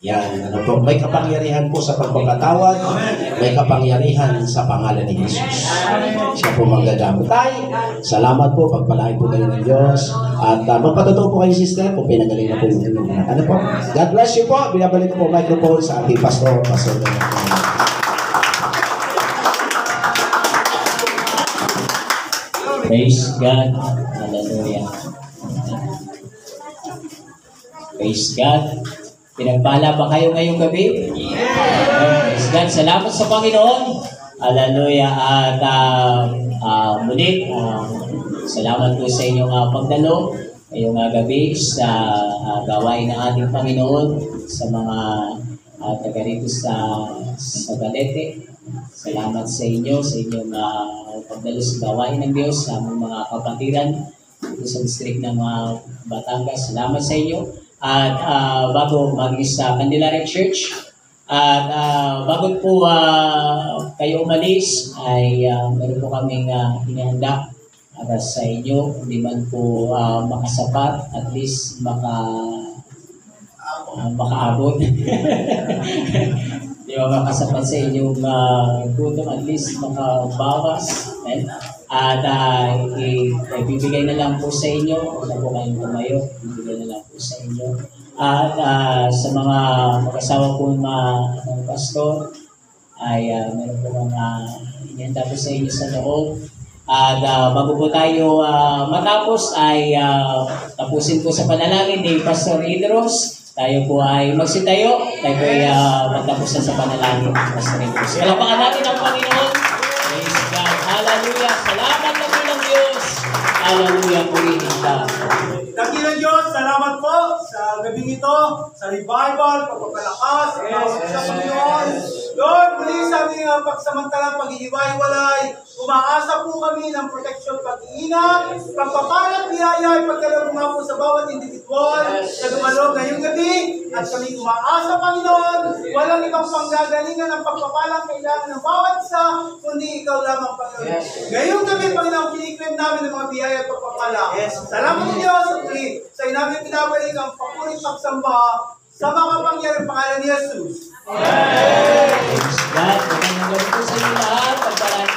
Yan, ano po, may kapangyarihan po sa pagpapatawad, may kapangyarihan sa pangalan ni Jesus. Siya po manggagamot. Tay, salamat po, pagpalain po kayo ng Diyos. At magpatotoo po kayo, sister, kung pinagaling na po yung inyong anak. Ano po? God bless you po. Binabalik ko po microphone sa ating pastor. Praise God. Hallelujah. Praise God. Pinagpala ba kayo ngayong gabi? Praise God. Salamat sa Panginoon. Hallelujah. At muli, salamat po sa inyong pagdalo ngayong gabi sa gawain ng ating Panginoon, sa mga taga rito sa Galete. Salamat sa inyo, sa inyong pagdalo sa gawain ng Diyos, sa aming mga kapatiran dito sa district ng Batangas. Salamat sa inyo. At bago maging sa Candelaria Church, at bago po kayo umalis, ay meron po kaming hinihanda para sa inyo. Hindi man po makasapat, at least makaabot. Di ba makasapat sa inyong gutom, at least makabawas. At ibibigay na lang po sa inyo, kung po kayong tumayo, ibibigay na lang po sa inyo. At sa mga mag-asawa po ng pastor, ay meron po mga inihanda po sa inyo sa loob. At bago po tayo matapos, ay tapusin po sa panalangin ni Pastor Idros. Tayo po ay magsitayo, tayo po ay magtapos na sa panalangin ni Pastor Idros. Kalapakan natin ang Panginoon. Praise God. Hallelujah. Salamat na po ng Diyos. Hallelujah. Purihin ka. Dakilang Diyos, salamat po sa gabing ito, sa revival, pagpapalakas, sa Panginoon. Lord, muli sa aming pagsamantalang pag-iiwalay, umaasa po kami ng protection, pag-iingat, pagpapalat, biyaya, pagkalaro nga po sa bawat individual na dumalog ngayong gabi, at kami umaasa, Panginoon, walang ibang panggagalingan ng pagpapalang kailangan ng bawat isa, kundi ikaw lamang, Panginoon. Ngayong gabi, Panginoon, kiniklaim namin ng mga biyaya at pagpapala. Salamat sa Diyos, sa inamin pinabalik ang papulit pagsamba sa mga pangyayang pangalan ni Jesus. Praise God. Magandang gabi po sa inyo lahat. Pagpalaan